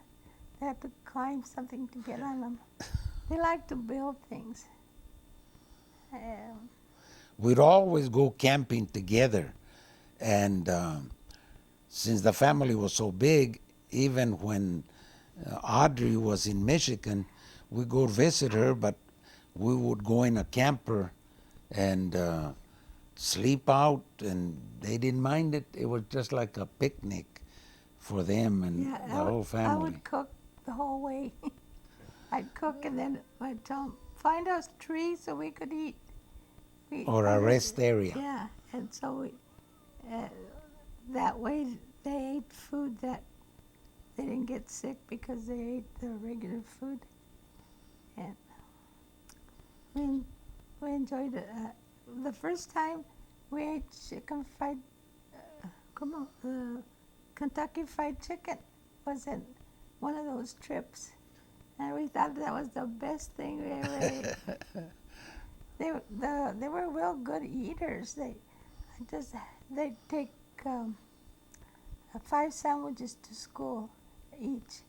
They had to climb something to get on them. They like to build things. Um, We'd always go camping together, and since the family was so big, even when Audrey was in Michigan, we go visit her, but we would go in a camper and sleep out, and they didn't mind it. It was just like a picnic for them and yeah, the whole I family. would cook the whole way. I'd cook and then I'd tell them, find us a tree so we could eat. Or a rest area. Yeah, and so uh, that way they ate food that they didn't get sick because they ate the regular food. And we, we enjoyed it. The first time we ate chicken fried, Kentucky Fried Chicken was in one of those trips. And we thought that was the best thing we ever ate. They were real good eaters. They'd take 5 sandwiches to school each,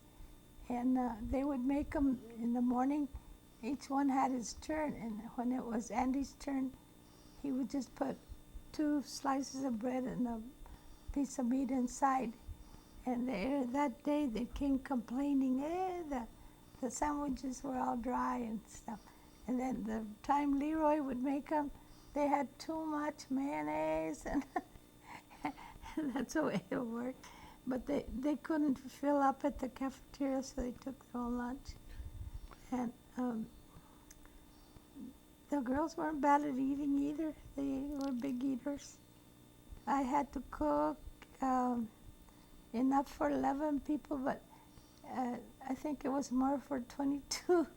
and they would make them in the morning. Each one had his turn, and when it was Andy's turn, he would just put 2 slices of bread and a piece of meat inside. And that day they came complaining, the sandwiches were all dry and stuff. And then the time Leroy would make them, they had too much mayonnaise, and that's the way it worked. But they couldn't fill up at the cafeteria, so they took their own lunch. And the girls weren't bad at eating either. They were big eaters. I had to cook enough for 11 people, but I think it was more for 22.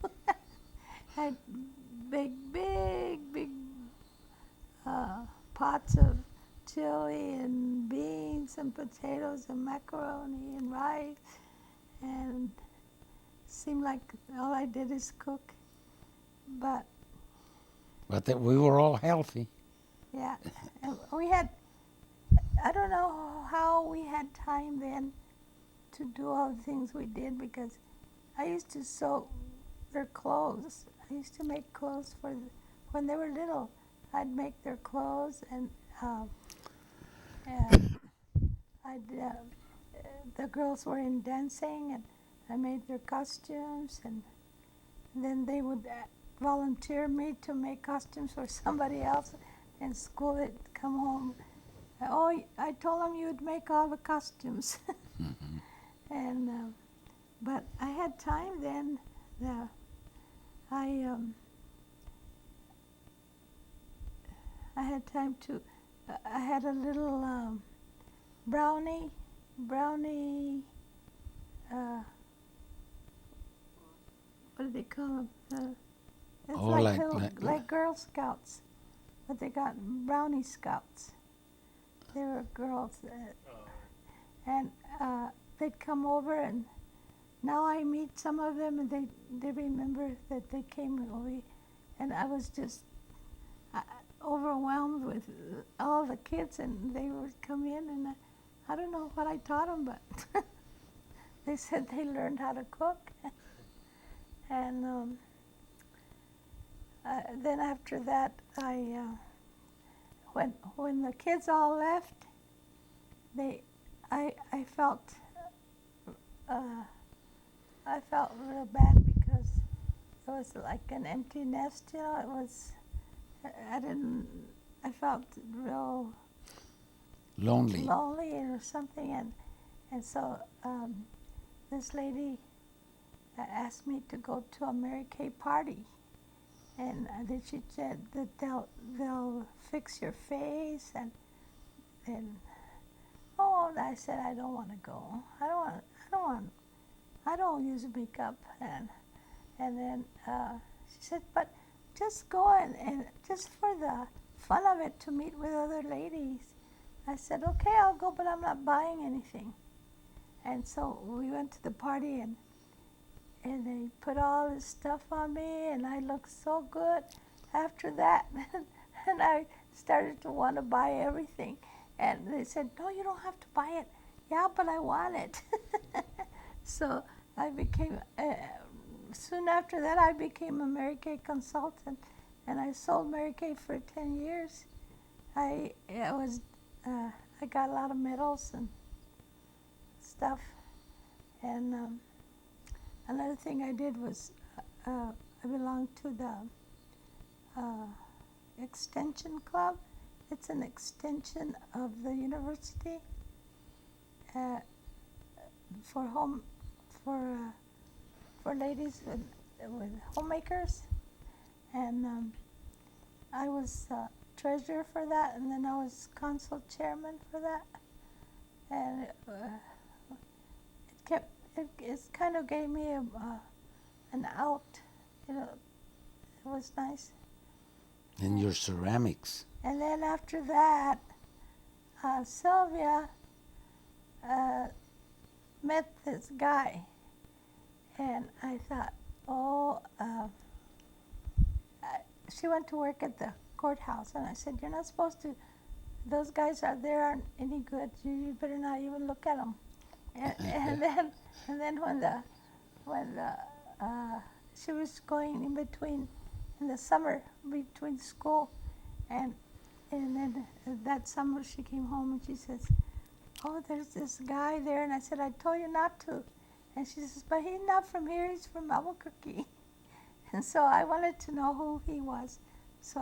I had big pots of chili and beans and potatoes and macaroni and rice, and seemed like all I did is cook. But But we were all healthy. yeah, and we had, I don't know how we had time then to do all the things we did, because I used to sew their clothes. I used to make clothes when they were little. I'd make their clothes, and the girls were in dancing, and I made their costumes, and then they would volunteer me to make costumes for somebody else in school. They'd come home. Oh, I told them you'd make all the costumes. And but I had time then. I had time to. I had a little brownie. What do they call them? It's Oh, like Girl Scouts, but they got brownie scouts. They were girls, and they'd come over, and now I meet some of them, and they remember that they came over, and I was just overwhelmed with all the kids, and they would come in, and I don't know what I taught them, but they said they learned how to cook. And then after that, when the kids all left, I felt real bad, because it was like an empty nest. You know, it was. I felt real lonely. or something, and so this lady asked me to go to a Mary Kay party, and then she said that they'll fix your face, and I said I don't want to go. I don't use makeup, and then she said, but just go and just for the fun of it, to meet with other ladies. I said, okay, I'll go, but I'm not buying anything. And so we went to the party, and they put all this stuff on me, and I looked so good after that. And I started to want to buy everything. And they said, no, you don't have to buy it. Yeah, but I want it. So I became, soon after that, I became a Mary Kay consultant, and I sold Mary Kay for 10 years. I was, I got a lot of medals and stuff. And another thing I did was, I belonged to the Extension Club. It's an extension of the university uh, for home, for ladies with homemakers. And I was treasurer for that, and then I was council chairman for that. And it kind of gave me an out. You know, it was nice. And your ceramics. And then after that, Sylvia met this guy, and I thought, oh, she went to work at the courthouse, and I said, you're not supposed to, those guys out there aren't any good. You better not even look at them. And then when she was going in between, in the summer between school, and then that summer she came home and she says, oh, there's this guy there. And I said, I told you not to. And she says, but he's not from here, he's from Albuquerque. And so I wanted to know who he was. So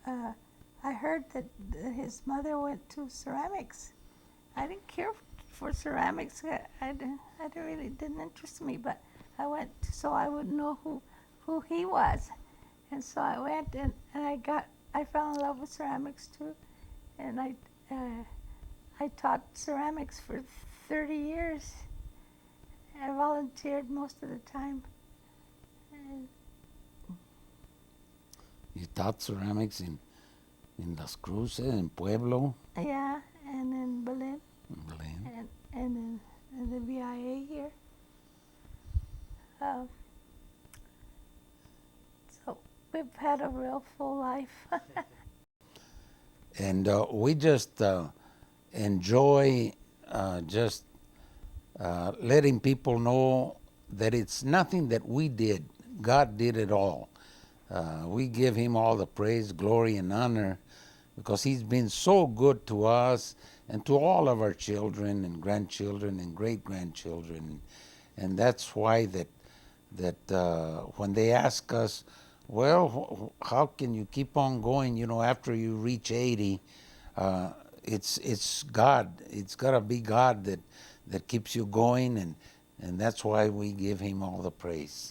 I heard that his mother went to ceramics. I didn't care for ceramics. I really didn't interest me, but I went so I would know who he was. And so I went, and I fell in love with ceramics too. And I taught ceramics for 30 years. I volunteered most of the time. And You taught ceramics in Las Cruces, in Pueblo, yeah, and in Berlin, in Belén. and in the VIA here. So we've had a real full life. And we just enjoy just letting people know that it's nothing that we did. God did it all. We give him all the praise, glory, and honor because he's been so good to us and to all of our children and grandchildren and great-grandchildren. And that's why that when they ask us, well, how can you keep on going, after you reach 80? It's God. It's got to be God that keeps you going, and that's why we give him all the praise.